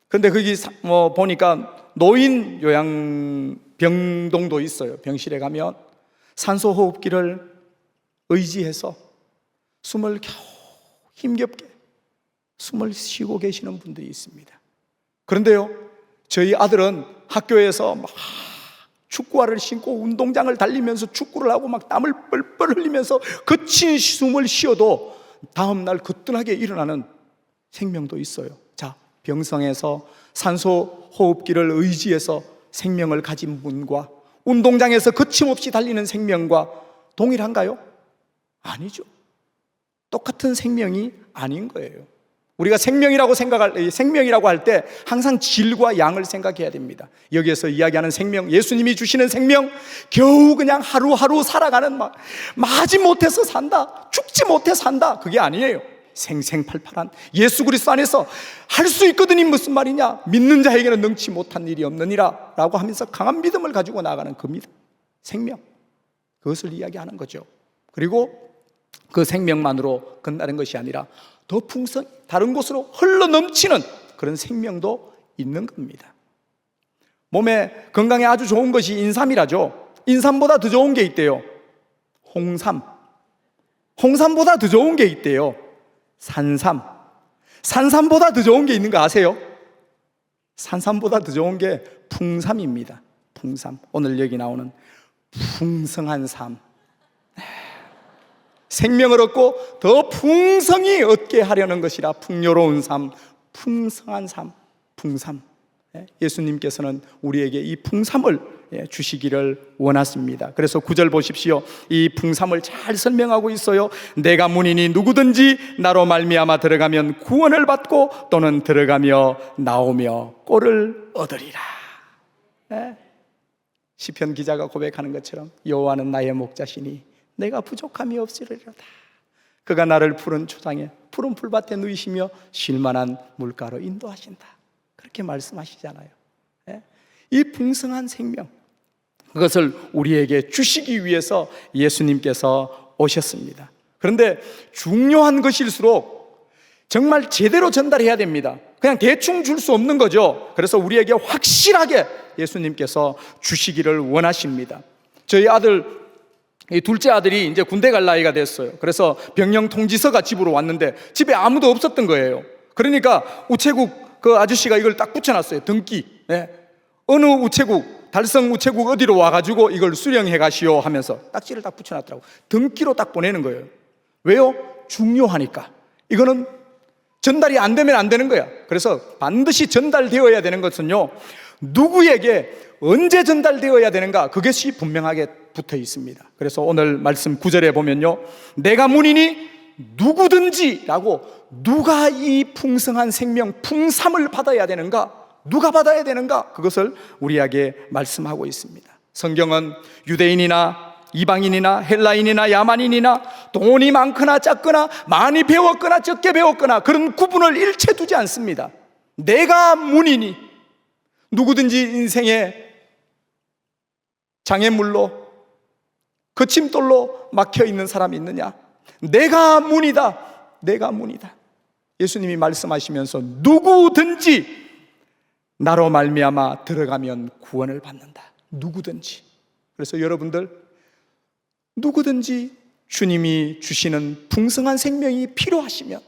그런데 거기 보니까 노인 요양병동도 있어요. 병실에 가면 산소호흡기를 의지해서 숨을 겨우 힘겹게 숨을 쉬고 계시는 분들이 있습니다. 그런데요, 저희 아들은 학교에서 막 축구화를 신고 운동장을 달리면서 축구를 하고 막 땀을 뻘뻘 흘리면서 거친 숨을 쉬어도 다음날 거뜬하게 일어나는 생명도 있어요. 자, 병성에서 산소호흡기를 의지해서 생명을 가진 분과 운동장에서 거침없이 달리는 생명과 동일한가요? 아니죠. 똑같은 생명이 아닌 거예요. 우리가 생명이라고 할 때 항상 질과 양을 생각해야 됩니다. 여기에서 이야기하는 생명, 예수님이 주시는 생명, 겨우 그냥 하루하루 살아가는 마지못해서 산다, 죽지 못해 산다, 그게 아니에요. 생생팔팔한 예수 그리스도 안에서 할 수 있거든이 무슨 말이냐, 믿는 자에게는 능치 못한 일이 없느니라 라고 하면서 강한 믿음을 가지고 나아가는 그 믿음, 생명, 그것을 이야기하는 거죠. 그리고 그 생명만으로 끝나는 것이 아니라 더 풍성, 다른 곳으로 흘러 넘치는 그런 생명도 있는 겁니다. 몸에 건강에 아주 좋은 것이 인삼이라죠. 인삼보다 더 좋은 게 있대요. 홍삼. 홍삼보다 더 좋은 게 있대요. 산삼. 산삼보다 더 좋은 게 있는 거 아세요? 산삼보다 더 좋은 게 풍삼입니다. 풍삼. 오늘 여기 나오는 풍성한 삶, 생명을 얻고 더 풍성히 얻게 하려는 것이라 풍요로운 삶, 풍성한 삶, 풍삼. 예수님께서는 우리에게 이 풍삼을 주시기를 원하십니다. 그래서 9절 보십시오. 이 풍삼을 잘 설명하고 있어요. 내가 문이니 누구든지 나로 말미암아 들어가면 구원을 받고 또는 들어가며 나오며 꼴을 얻으리라. 시편 기자가 고백하는 것처럼 여호와는 나의 목자시니 내가 부족함이 없으리로다. 그가 나를 푸른 초장에 푸른 풀밭에 누이시며 쉴만한 물가로 인도하신다. 그렇게 말씀하시잖아요. 이 풍성한 생명, 그것을 우리에게 주시기 위해서 예수님께서 오셨습니다. 그런데 중요한 것일수록 정말 제대로 전달해야 됩니다. 그냥 대충 줄 수 없는 거죠. 그래서 우리에게 확실하게 예수님께서 주시기를 원하십니다. 저희 아들, 이 둘째 아들이 이제 군대 갈 나이가 됐어요. 그래서 병영 통지서가 집으로 왔는데 집에 아무도 없었던 거예요. 그러니까 우체국 그 아저씨가 이걸 딱 붙여놨어요. 등기. 어느 우체국, 달성 우체국 어디로 와가지고 이걸 수령해 가시오 하면서 딱지를 딱 붙여놨더라고. 등기로 딱 보내는 거예요. 왜요? 중요하니까. 이거는 전달이 안 되면 안 되는 거야. 그래서 반드시 전달되어야 되는 것은요, 누구에게 언제 전달되어야 되는가, 그것이 분명하게 붙어 있습니다. 그래서 오늘 말씀 9절에 보면요, 내가 문이니 누구든지 라고, 누가 이 풍성한 생명 풍삼을 받아야 되는가, 누가 받아야 되는가, 그것을 우리에게 말씀하고 있습니다. 성경은 유대인이나 이방인이나 헬라인이나 야만인이나 돈이 많거나 작거나 많이 배웠거나 적게 배웠거나 그런 구분을 일체 두지 않습니다. 내가 문이니, 누구든지 인생의 장애물로 거침돌로 막혀 있는 사람이 있느냐? 내가 문이다. 내가 문이다. 예수님이 말씀하시면서 누구든지 나로 말미암아 들어가면 구원을 받는다. 누구든지. 그래서 여러분들, 누구든지 주님이 주시는 풍성한 생명이 필요하시면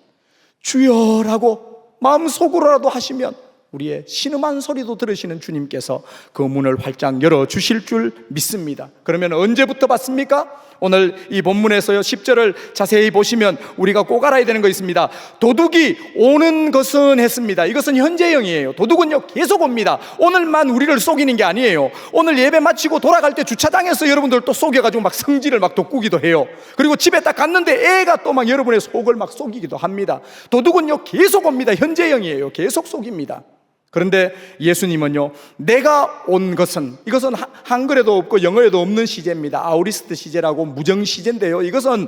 주여라고 마음속으로라도 하시면 우리의 신음한 소리도 들으시는 주님께서 그 문을 활짝 열어주실 줄 믿습니다. 그러면 언제부터 받습니까? 오늘 이 본문에서요 10절을 자세히 보시면 우리가 꼭 알아야 되는 거 있습니다. 도둑이 오는 것은 했습니다. 이것은 현재형이에요. 도둑은요 계속 옵니다. 오늘만 우리를 속이는 게 아니에요. 오늘 예배 마치고 돌아갈 때 주차장에서 여러분들 또 속여가지고 막 성질을 막 돋구기도 해요. 그리고 집에 딱 갔는데 애가 또 막 여러분의 속을 막 속이기도 합니다. 도둑은요 계속 옵니다. 현재형이에요. 계속 속입니다. 그런데 예수님은요, 내가 온 것은, 이것은 한글에도 없고 영어에도 없는 시제입니다. 아우리스트 시제라고 무정 시제인데요, 이것은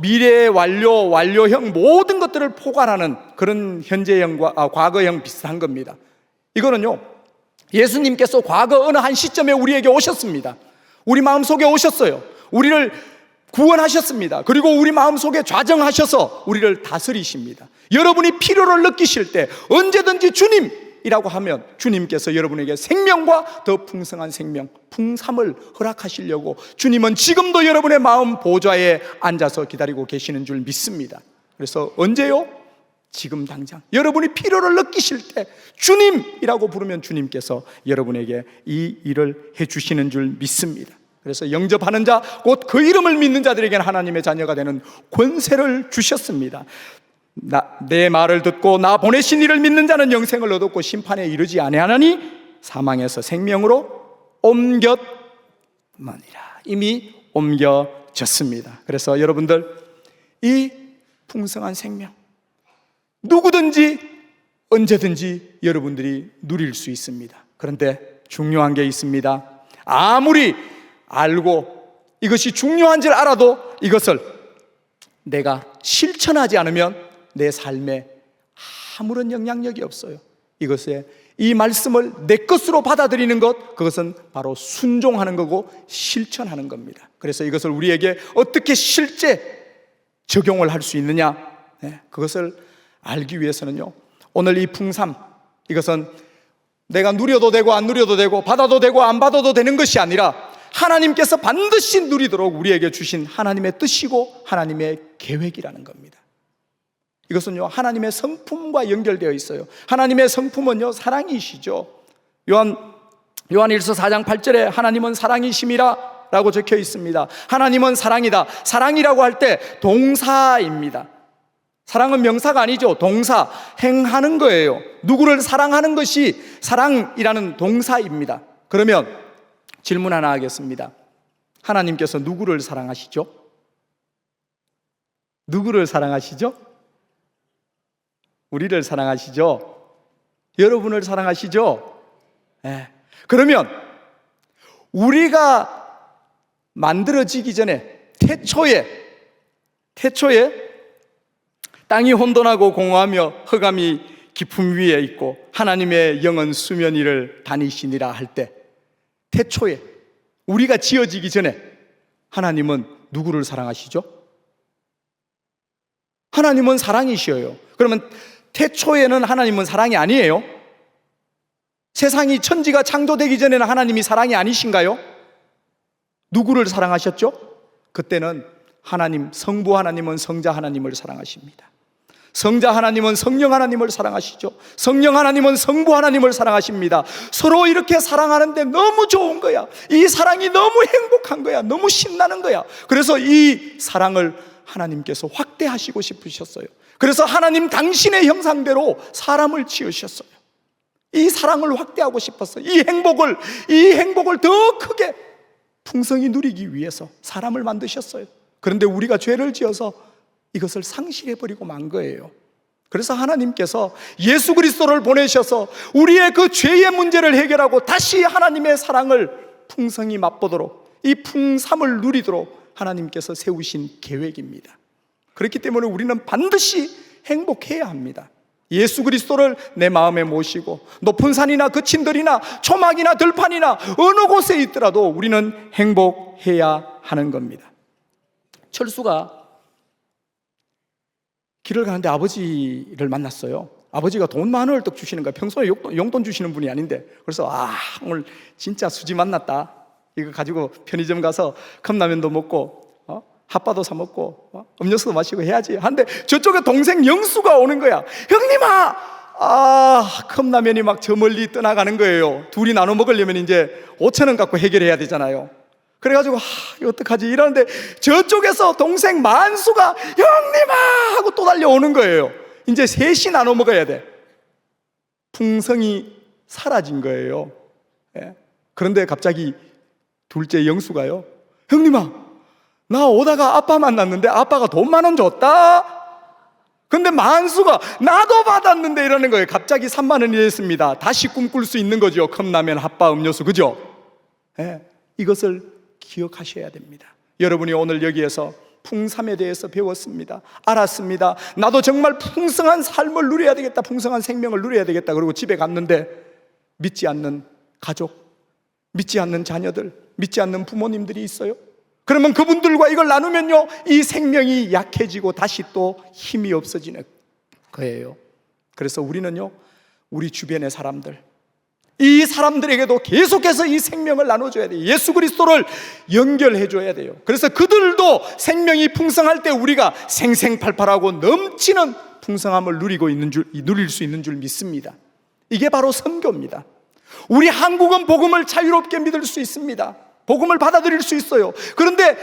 미래 완료, 완료형 모든 것들을 포괄하는 그런 현재형과 과거형 비슷한 겁니다. 이거는요, 예수님께서 과거 어느 한 시점에 우리에게 오셨습니다. 우리 마음속에 오셨어요. 우리를 구원하셨습니다. 그리고 우리 마음속에 좌정하셔서 우리를 다스리십니다. 여러분이 필요를 느끼실 때 언제든지 주님이라고 하면 주님께서 여러분에게 생명과 더 풍성한 생명, 풍삼을 허락하시려고 주님은 지금도 여러분의 마음 보좌에 앉아서 기다리고 계시는 줄 믿습니다. 그래서 언제요? 지금 당장 여러분이 필요를 느끼실 때 주님이라고 부르면 주님께서 여러분에게 이 일을 해주시는 줄 믿습니다. 그래서 영접하는 자, 곧 그 이름을 믿는 자들에게는 하나님의 자녀가 되는 권세를 주셨습니다. 내 말을 듣고 나 보내신 이를 믿는 자는 영생을 얻었고 심판에 이르지 아니하나니 사망에서 생명으로 옮겼느니라. 이미 옮겨졌습니다. 그래서 여러분들, 이 풍성한 생명 누구든지 언제든지 여러분들이 누릴 수 있습니다. 그런데 중요한 게 있습니다. 아무리 알고 이것이 중요한 줄 알아도 이것을 내가 실천하지 않으면 내 삶에 아무런 영향력이 없어요. 이것에 이 말씀을 내 것으로 받아들이는 것, 그것은 바로 순종하는 거고 실천하는 겁니다. 그래서 이것을 우리에게 어떻게 실제 적용을 할 수 있느냐, 그것을 알기 위해서는요, 오늘 이 풍삼, 이것은 내가 누려도 되고 안 누려도 되고 받아도 되고 안 받아도 되는 것이 아니라 하나님께서 반드시 누리도록 우리에게 주신 하나님의 뜻이고 하나님의 계획이라는 겁니다. 이것은요, 하나님의 성품과 연결되어 있어요. 하나님의 성품은요, 사랑이시죠. 요한일서 4장 8절에 하나님은 사랑이심이라 라고 적혀 있습니다. 하나님은 사랑이다. 사랑이라고 할 때 동사입니다. 사랑은 명사가 아니죠. 동사, 행하는 거예요. 누구를 사랑하는 것이 사랑이라는 동사입니다. 그러면 질문 하나 하겠습니다. 하나님께서 누구를 사랑하시죠? 누구를 사랑하시죠? 우리를 사랑하시죠? 여러분을 사랑하시죠? 네. 그러면 우리가 만들어지기 전에 태초에 땅이 혼돈하고 공허하며 흑암이 깊음 위에 있고 하나님의 영은 수면 위를 다니시니라 할 때, 태초에 우리가 지어지기 전에 하나님은 누구를 사랑하시죠? 하나님은 사랑이시여요. 그러면 태초에는 하나님은 사랑이 아니에요? 세상이 천지가 창조되기 전에는 하나님이 사랑이 아니신가요? 누구를 사랑하셨죠? 그때는 하나님, 성부 하나님은 성자 하나님을 사랑하십니다. 성자 하나님은 성령 하나님을 사랑하시죠. 성령 하나님은 성부 하나님을 사랑하십니다. 서로 이렇게 사랑하는데 너무 좋은 거야. 이 사랑이 너무 행복한 거야. 너무 신나는 거야. 그래서 이 사랑을 하나님께서 확대하시고 싶으셨어요. 그래서 하나님 당신의 형상대로 사람을 지으셨어요. 이 사랑을 확대하고 싶었어요. 이 행복을 더 크게 풍성히 누리기 위해서 사람을 만드셨어요. 그런데 우리가 죄를 지어서 이것을 상실해버리고 만 거예요. 그래서 하나님께서 예수 그리스도를 보내셔서 우리의 그 죄의 문제를 해결하고 다시 하나님의 사랑을 풍성히 맛보도록, 이 풍삼을 누리도록 하나님께서 세우신 계획입니다. 그렇기 때문에 우리는 반드시 행복해야 합니다. 예수 그리스도를 내 마음에 모시고 높은 산이나 거친 들이나 초막이나 들판이나 어느 곳에 있더라도 우리는 행복해야 하는 겁니다. 철수가 길을 가는데 아버지를 만났어요. 아버지가 돈 10,000원을 떡 주시는 거예요. 평소에 용돈 주시는 분이 아닌데. 그래서 오늘 진짜 수지 만났다. 이거 가지고 편의점 가서 컵라면도 먹고 핫바도 사 먹고 음료수도 마시고 해야지 하는데, 저쪽에 동생 영수가 오는 거야. 형님아, 컵라면이 막 저 멀리 떠나가는 거예요. 둘이 나눠 먹으려면 이제 5,000원 갖고 해결해야 되잖아요. 그래가지고 이거 어떡하지 이러는데, 저쪽에서 동생 만수가 형님아 하고 또 달려오는 거예요. 이제 셋이 나눠 먹어야 돼. 풍성이 사라진 거예요. 그런데 갑자기 둘째 영수가요, 형님아, 나 오다가 아빠 만났는데 아빠가 돈 10,000원 줬다. 근데 만수가 나도 받았는데 이러는 거예요. 갑자기 30,000원이 됐습니다. 다시 꿈꿀 수 있는 거죠. 컵라면, 핫바, 음료수, 그죠? 이것을 기억하셔야 됩니다. 여러분이 오늘 여기에서 풍삼에 대해서 배웠습니다. 알았습니다. 나도 정말 풍성한 삶을 누려야 되겠다, 풍성한 생명을 누려야 되겠다. 그리고 집에 갔는데 믿지 않는 가족, 믿지 않는 자녀들, 믿지 않는 부모님들이 있어요. 그러면 그분들과 이걸 나누면요, 이 생명이 약해지고 다시 또 힘이 없어지는 거예요. 그래서 우리는요, 우리 주변의 사람들, 이 사람들에게도 계속해서 이 생명을 나눠줘야 돼요. 예수 그리스도를 연결해줘야 돼요. 그래서 그들도 생명이 풍성할 때 우리가 생생팔팔하고 넘치는 풍성함을 누릴 수 있는 줄 믿습니다. 이게 바로 선교입니다. 우리 한국은 복음을 자유롭게 믿을 수 있습니다. 복음을 받아들일 수 있어요. 그런데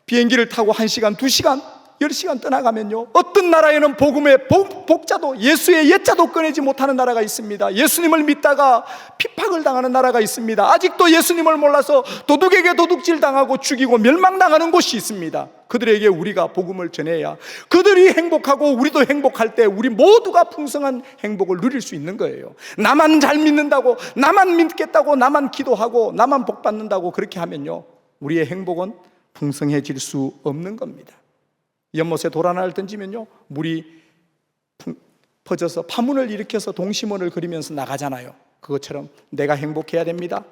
비행기를 타고 1시간, 2시간, 10시간 떠나가면요, 어떤 나라에는 복음의 복자도, 예수의 옛자도 꺼내지 못하는 나라가 있습니다. 예수님을 믿다가 핍박을 당하는 나라가 있습니다. 아직도 예수님을 몰라서 도둑에게 도둑질 당하고 죽이고 멸망당하는 곳이 있습니다. 그들에게 우리가 복음을 전해야 그들이 행복하고 우리도 행복할 때 우리 모두가 풍성한 행복을 누릴 수 있는 거예요. 나만 잘 믿는다고, 나만 믿겠다고, 나만 기도하고, 나만 복 받는다고 그렇게 하면요, 우리의 행복은 풍성해질 수 없는 겁니다. 연못에 돌 하나를 던지면요, 물이 퍼져서 파문을 일으켜서 동심원을 그리면서 나가잖아요. 그것처럼 내가 행복해야 됩니다.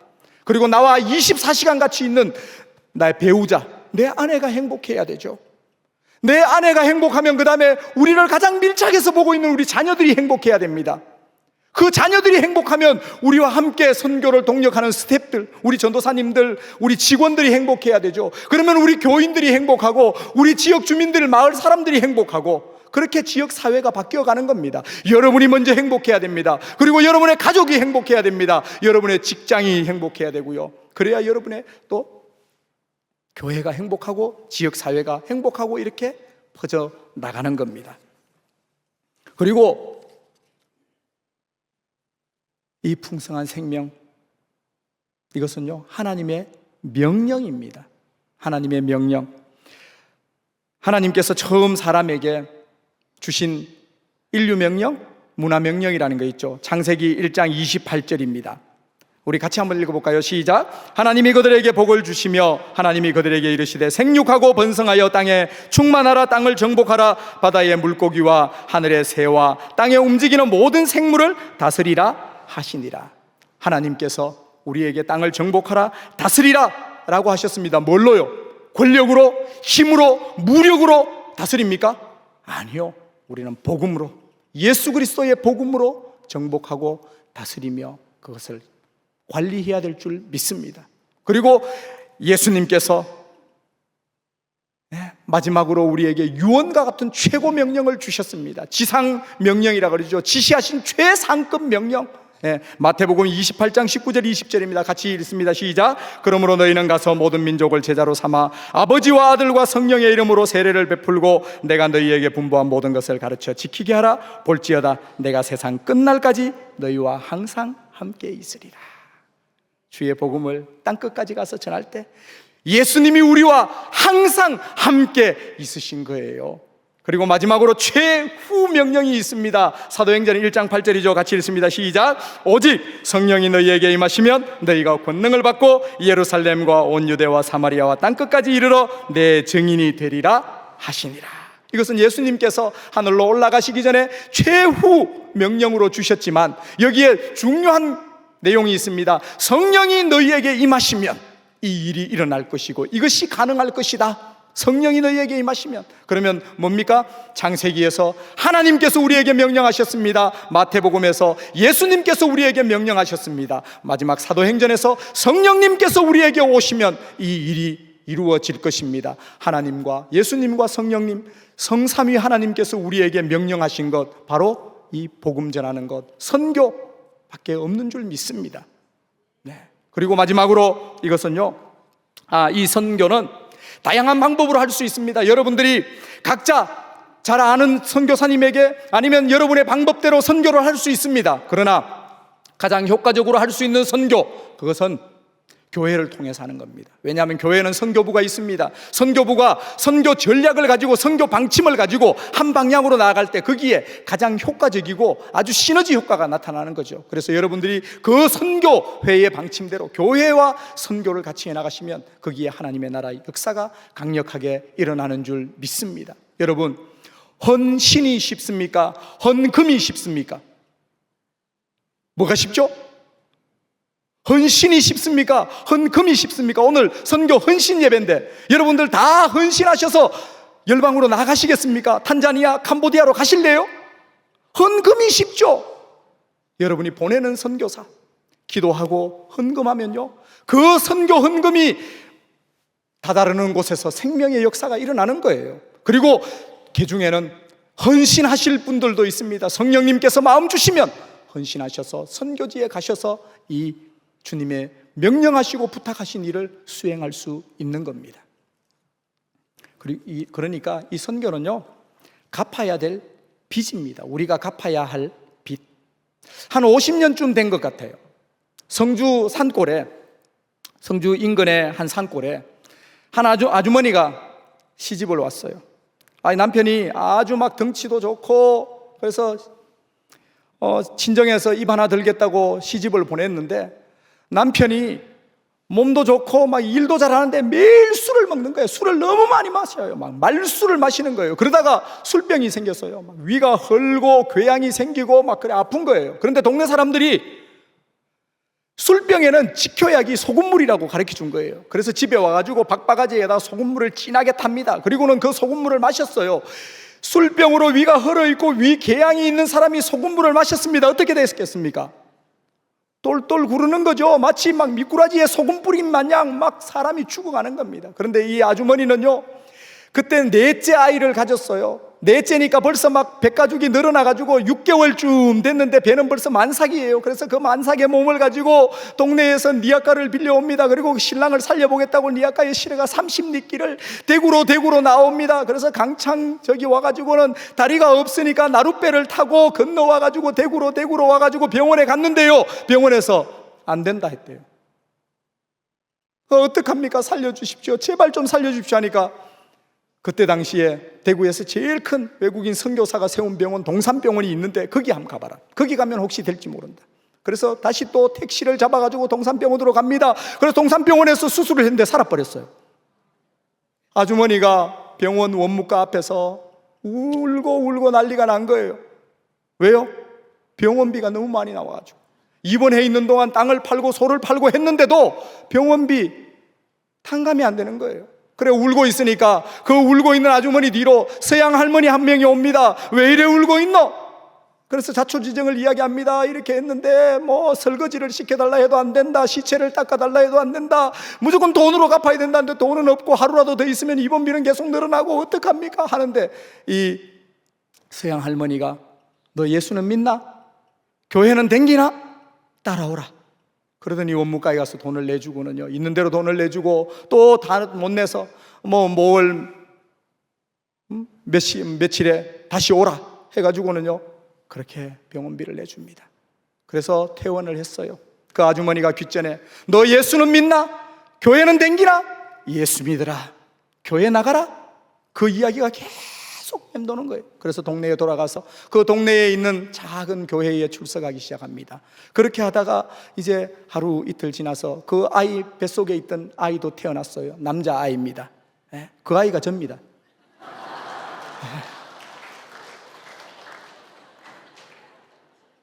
그리고 나와 24시간 같이 있는 나의 배우자, 내 아내가 행복해야 되죠. 내 아내가 행복하면 그 다음에 우리를 가장 밀착해서 보고 있는 우리 자녀들이 행복해야 됩니다. 그 자녀들이 행복하면 우리와 함께 선교를 동력하는 스태프들, 우리 전도사님들, 우리 직원들이 행복해야 되죠. 그러면 우리 교인들이 행복하고, 우리 지역 주민들, 마을 사람들이 행복하고, 그렇게 지역 사회가 바뀌어가는 겁니다. 여러분이 먼저 행복해야 됩니다. 그리고 여러분의 가족이 행복해야 됩니다. 여러분의 직장이 행복해야 되고요. 그래야 여러분의 또 교회가 행복하고 지역 사회가 행복하고 이렇게 퍼져 나가는 겁니다. 그리고 이 풍성한 생명, 이것은요, 하나님의 명령입니다. 하나님의 명령. 하나님께서 처음 사람에게 주신 인류 명령, 문화 명령이라는 거 있죠. 창세기 1장 28절입니다. 우리 같이 한번 읽어볼까요? 시작. 하나님이 그들에게 복을 주시며 하나님이 그들에게 이르시되 생육하고 번성하여 땅에 충만하라, 땅을 정복하라, 바다의 물고기와 하늘의 새와 땅에 움직이는 모든 생물을 다스리라 하시니라. 하나님께서 우리에게 땅을 정복하라, 다스리라 라고 하셨습니다. 뭘로요? 권력으로, 힘으로, 무력으로 다스립니까? 아니요. 우리는 복음으로, 예수 그리스도의 복음으로 정복하고 다스리며 그것을 관리해야 될 줄 믿습니다. 그리고 예수님께서 마지막으로 우리에게 유언과 같은 최고 명령을 주셨습니다. 지상 명령이라고 그러죠. 지시하신 최상급 명령. 마태복음 28장 19절 20절입니다. 같이 읽습니다. 시작. 그러므로 너희는 가서 모든 민족을 제자로 삼아 아버지와 아들과 성령의 이름으로 세례를 베풀고 내가 너희에게 분부한 모든 것을 가르쳐 지키게 하라. 볼지어다 내가 세상 끝날까지 너희와 항상 함께 있으리라. 주의 복음을 땅끝까지 가서 전할 때 예수님이 우리와 항상 함께 있으신 거예요. 그리고 마지막으로 최후 명령이 있습니다. 사도행전 1장 8절이죠. 같이 읽습니다. 시작. 오직 성령이 너희에게 임하시면 너희가 권능을 받고 예루살렘과 온 유대와 사마리아와 땅끝까지 이르러 내 증인이 되리라 하시니라. 이것은 예수님께서 하늘로 올라가시기 전에 최후 명령으로 주셨지만 여기에 중요한 내용이 있습니다. 성령이 너희에게 임하시면 이 일이 일어날 것이고 이것이 가능할 것이다. 성령이 너희에게 임하시면, 그러면 뭡니까? 창세기에서 하나님께서 우리에게 명령하셨습니다. 마태복음에서 예수님께서 우리에게 명령하셨습니다. 마지막 사도행전에서 성령님께서 우리에게 오시면 이 일이 이루어질 것입니다. 하나님과 예수님과 성령님, 성삼위 하나님께서 우리에게 명령하신 것, 바로 이 복음 전하는 것, 선교밖에 없는 줄 믿습니다. 네. 그리고 마지막으로 이것은요, 이 선교는 다양한 방법으로 할 수 있습니다. 여러분들이 각자 잘 아는 선교사님에게 아니면 여러분의 방법대로 선교를 할 수 있습니다. 그러나 가장 효과적으로 할 수 있는 선교, 그것은 교회를 통해서 하는 겁니다. 왜냐하면 교회는 선교부가 있습니다. 선교부가 선교 전략을 가지고, 선교 방침을 가지고 한 방향으로 나아갈 때 거기에 가장 효과적이고 아주 시너지 효과가 나타나는 거죠. 그래서 여러분들이 그 선교회의 방침대로 교회와 선교를 같이 해나가시면 거기에 하나님의 나라의 역사가 강력하게 일어나는 줄 믿습니다. 여러분, 헌신이 쉽습니까? 헌금이 쉽습니까? 뭐가 쉽죠? 헌신이 쉽습니까? 헌금이 쉽습니까? 오늘 선교 헌신 예배인데 여러분들 다 헌신하셔서 열방으로 나가시겠습니까? 탄자니아, 캄보디아로 가실래요? 헌금이 쉽죠. 여러분이 보내는 선교사, 기도하고 헌금하면요, 그 선교 헌금이 다다르는 곳에서 생명의 역사가 일어나는 거예요. 그리고 그 중에는 헌신하실 분들도 있습니다. 성령님께서 마음 주시면 헌신하셔서 선교지에 가셔서 이 주님의 명령하시고 부탁하신 일을 수행할 수 있는 겁니다. 그러니까 이 선교는요, 갚아야 될 빚입니다. 우리가 갚아야 할 빚. 한 50년쯤 된 것 같아요. 성주 산골에, 성주 인근의 한 산골에 한 아주머니가 시집을 왔어요. 남편이 아주 막 덩치도 좋고 그래서 친정에서 입 하나 들겠다고 시집을 보냈는데, 남편이 몸도 좋고 막 일도 잘하는데 매일 술을 먹는 거예요. 술을 너무 많이 마셔요. 막 말술을 마시는 거예요. 그러다가 술병이 생겼어요. 막 위가 헐고 궤양이 생기고 막 그래 아픈 거예요. 그런데 동네 사람들이 술병에는 직효약이 소금물이라고 가르쳐 준 거예요. 그래서 집에 와가지고 박바가지에다 소금물을 진하게 탑니다. 그리고는 그 소금물을 마셨어요. 술병으로 위가 헐어있고 위 궤양이 있는 사람이 소금물을 마셨습니다. 어떻게 됐겠습니까? 똘똘 구르는 거죠. 마치 막 미꾸라지에 소금 뿌린 마냥 막 사람이 죽어가는 겁니다. 그런데 이 아주머니는요, 그때 넷째 아이를 가졌어요. 넷째니까 벌써 막 배가죽이 늘어나가지고 6개월쯤 됐는데 배는 벌써 만삭이에요. 그래서 그 만삭의 몸을 가지고 동네에서 니아가를 빌려옵니다. 그리고 신랑을 살려보겠다고 니아가에 실어가 30리끼를 대구로 나옵니다. 그래서 강창 저기 와가지고는 다리가 없으니까 나룻배를 타고 건너와가지고 대구로 와가지고 병원에 갔는데요, 병원에서 안 된다 했대요. 어떡합니까? 살려주십시오. 제발 좀 살려주십시오 하니까, 그때 당시에 대구에서 제일 큰 외국인 선교사가 세운 병원 동산병원이 있는데 거기 한번 가봐라. 거기 가면 혹시 될지 모른다. 그래서 다시 또 택시를 잡아가지고 동산병원으로 갑니다. 그래서 동산병원에서 수술을 했는데 살아버렸어요. 아주머니가 병원 원무과 앞에서 울고 난리가 난 거예요. 왜요? 병원비가 너무 많이 나와가지고 입원해 있는 동안 땅을 팔고 소를 팔고 했는데도 병원비 탕감이 안 되는 거예요. 그래 울고 있으니까 그 울고 있는 아주머니 뒤로 서양 할머니 한 명이 옵니다. 왜 이래 울고 있노? 그래서 자초지정을 이야기합니다. 이렇게 했는데 뭐 설거지를 시켜달라 해도 안 된다, 시체를 닦아달라 해도 안 된다, 무조건 돈으로 갚아야 된다는데 돈은 없고 하루라도 더 있으면 입원비는 계속 늘어나고 어떡합니까? 하는데 이 서양 할머니가, 너 예수는 믿나? 교회는 댕기나? 따라오라. 그러더니 원무과에 가서 돈을 내주고는요, 있는 대로 돈을 내주고 또 다 못 내서 뭐월 며칠에 다시 오라 해가지고는요, 그렇게 병원비를 내줍니다. 그래서 퇴원을 했어요. 그 아주머니가 귓전에, 너 예수는 믿나? 교회는 댕기나? 예수 믿으라, 교회 나가라. 그 이야기가 계속 맴도는 거예요. 그래서 동네에 돌아가서 그 동네에 있는 작은 교회에 출석하기 시작합니다. 그렇게 하다가 이제 하루 이틀 지나서 그 아이 뱃속에 있던 아이도 태어났어요. 남자아이입니다. 그 아이가 접니다.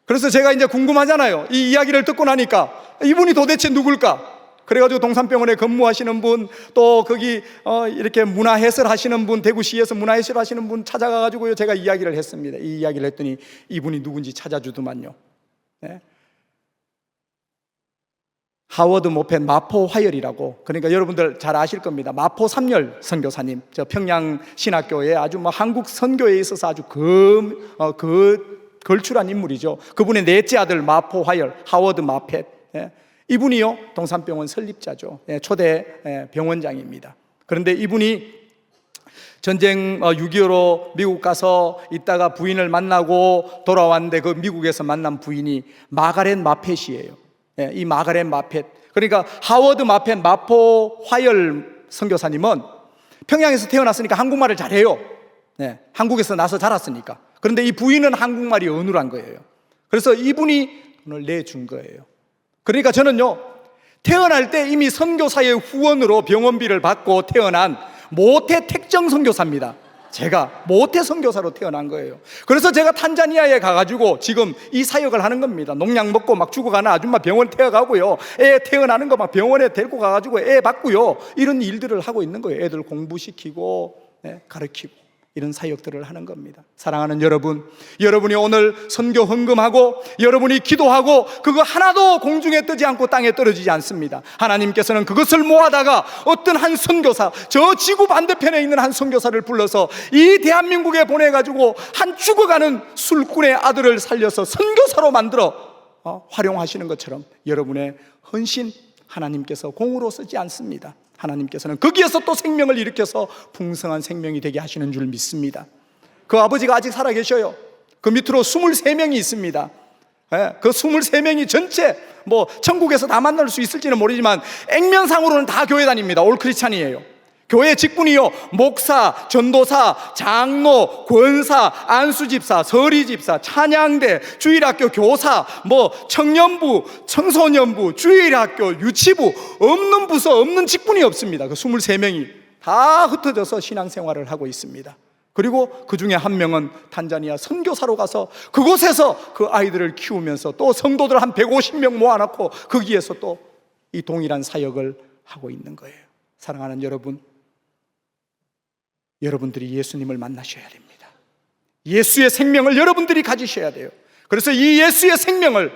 그래서 제가 이제 궁금하잖아요. 이 이야기를 듣고 나니까 이분이 도대체 누굴까? 그래가지고 동산병원에 근무하시는 분, 또 거기 이렇게 문화 해설하시는 분, 대구시에서 문화 해설하시는 분 찾아가가지고요, 제가 이야기를 했습니다. 이 이야기를 했더니 이분이 누군지 찾아주더만요. 네. 하워드 모펜 마포 화열이라고, 그러니까 여러분들 잘 아실 겁니다. 마포 삼열 선교사님, 저 평양 신학교에 아주 한국 선교에 있어서 아주 걸출한 인물이죠. 그분의 넷째 아들 마포 화열, 하워드 마펫. 예. 이분이요, 동산병원 설립자죠. 예, 초대 병원장입니다. 그런데 이분이 전쟁 6.25로 미국 가서 있다가 부인을 만나고 돌아왔는데 그 미국에서 만난 부인이 마가렛 마펫이에요. 예, 이 마가렛 마펫, 그러니까 하워드 마펫 마포 화열 선교사님은 평양에서 태어났으니까 한국말을 잘해요. 네, 한국에서 나서 자랐으니까. 그런데 이 부인은 한국말이 어눌한 거예요. 그래서 이분이 돈을 내준 거예요. 그러니까 저는요, 태어날 때 이미 선교사의 후원으로 병원비를 받고 태어난 모태 택정 선교사입니다. 제가 모태 선교사로 태어난 거예요. 그래서 제가 탄자니아에 가가지고 지금 이 사역을 하는 겁니다. 농약 먹고 막 죽어가는 아줌마 병원 태워가고요, 애 태어나는 거 막 병원에 데리고 가가지고 애 받고요, 이런 일들을 하고 있는 거예요. 애들 공부시키고 가르치고 이런 사역들을 하는 겁니다. 사랑하는 여러분, 여러분이 오늘 선교 헌금하고 여러분이 기도하고 그거 하나도 공중에 뜨지 않고 땅에 떨어지지 않습니다. 하나님께서는 그것을 모아다가 어떤 한 선교사, 저 지구 반대편에 있는 한 선교사를 불러서 이 대한민국에 보내가지고 한 죽어가는 술꾼의 아들을 살려서 선교사로 만들어 활용하시는 것처럼 여러분의 헌신 하나님께서 공으로 쓰지 않습니다. 하나님께서는 거기에서 또 생명을 일으켜서 풍성한 생명이 되게 하시는 줄 믿습니다. 그 아버지가 아직 살아계셔요. 그 밑으로 23명이 있습니다. 그 23명이 전체 천국에서 다 만날 수 있을지는 모르지만 액면상으로는 다 교회 다닙니다. 올 크리스찬이에요. 교회 직분이요, 목사, 전도사, 장로, 권사, 안수집사, 서리집사, 찬양대, 주일학교 교사, 청년부, 청소년부, 주일학교, 유치부, 없는 부서, 없는 직분이 없습니다. 그 23명이 다 흩어져서 신앙생활을 하고 있습니다. 그리고 그 중에 한 명은 탄자니아 선교사로 가서 그곳에서 그 아이들을 키우면서 또 성도들 한 150명 모아놓고 거기에서 또 이 동일한 사역을 하고 있는 거예요. 사랑하는 여러분, 여러분들이 예수님을 만나셔야 됩니다. 예수의 생명을 여러분들이 가지셔야 돼요. 그래서 이 예수의 생명을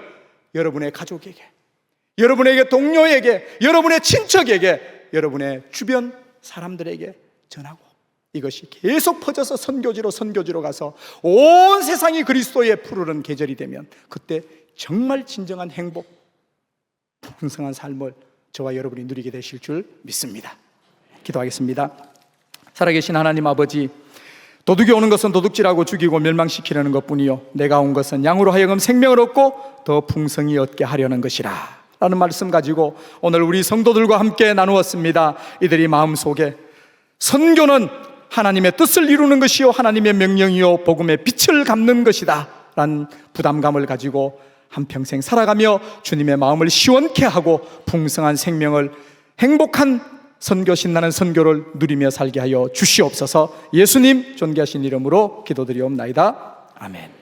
여러분의 가족에게, 여러분에게 동료에게, 여러분의 친척에게, 여러분의 주변 사람들에게 전하고 이것이 계속 퍼져서 선교지로 가서 온 세상이 그리스도의 푸르른 계절이 되면 그때 정말 진정한 행복, 풍성한 삶을 저와 여러분이 누리게 되실 줄 믿습니다. 기도하겠습니다. 살아계신 하나님 아버지, 도둑이 오는 것은 도둑질하고 죽이고 멸망시키려는 것뿐이요 내가 온 것은 양으로 하여금 생명을 얻고 더 풍성히 얻게 하려는 것이라 라는 말씀 가지고 오늘 우리 성도들과 함께 나누었습니다. 이들이 마음속에 선교는 하나님의 뜻을 이루는 것이요 하나님의 명령이요 복음의 빛을 갚는 것이다 라는 부담감을 가지고 한평생 살아가며 주님의 마음을 시원케 하고 풍성한 생명을, 행복한 선교 신나는 선교를 누리며 살게 하여 주시옵소서. 예수님 존귀하신 이름으로 기도드리옵나이다. 아멘.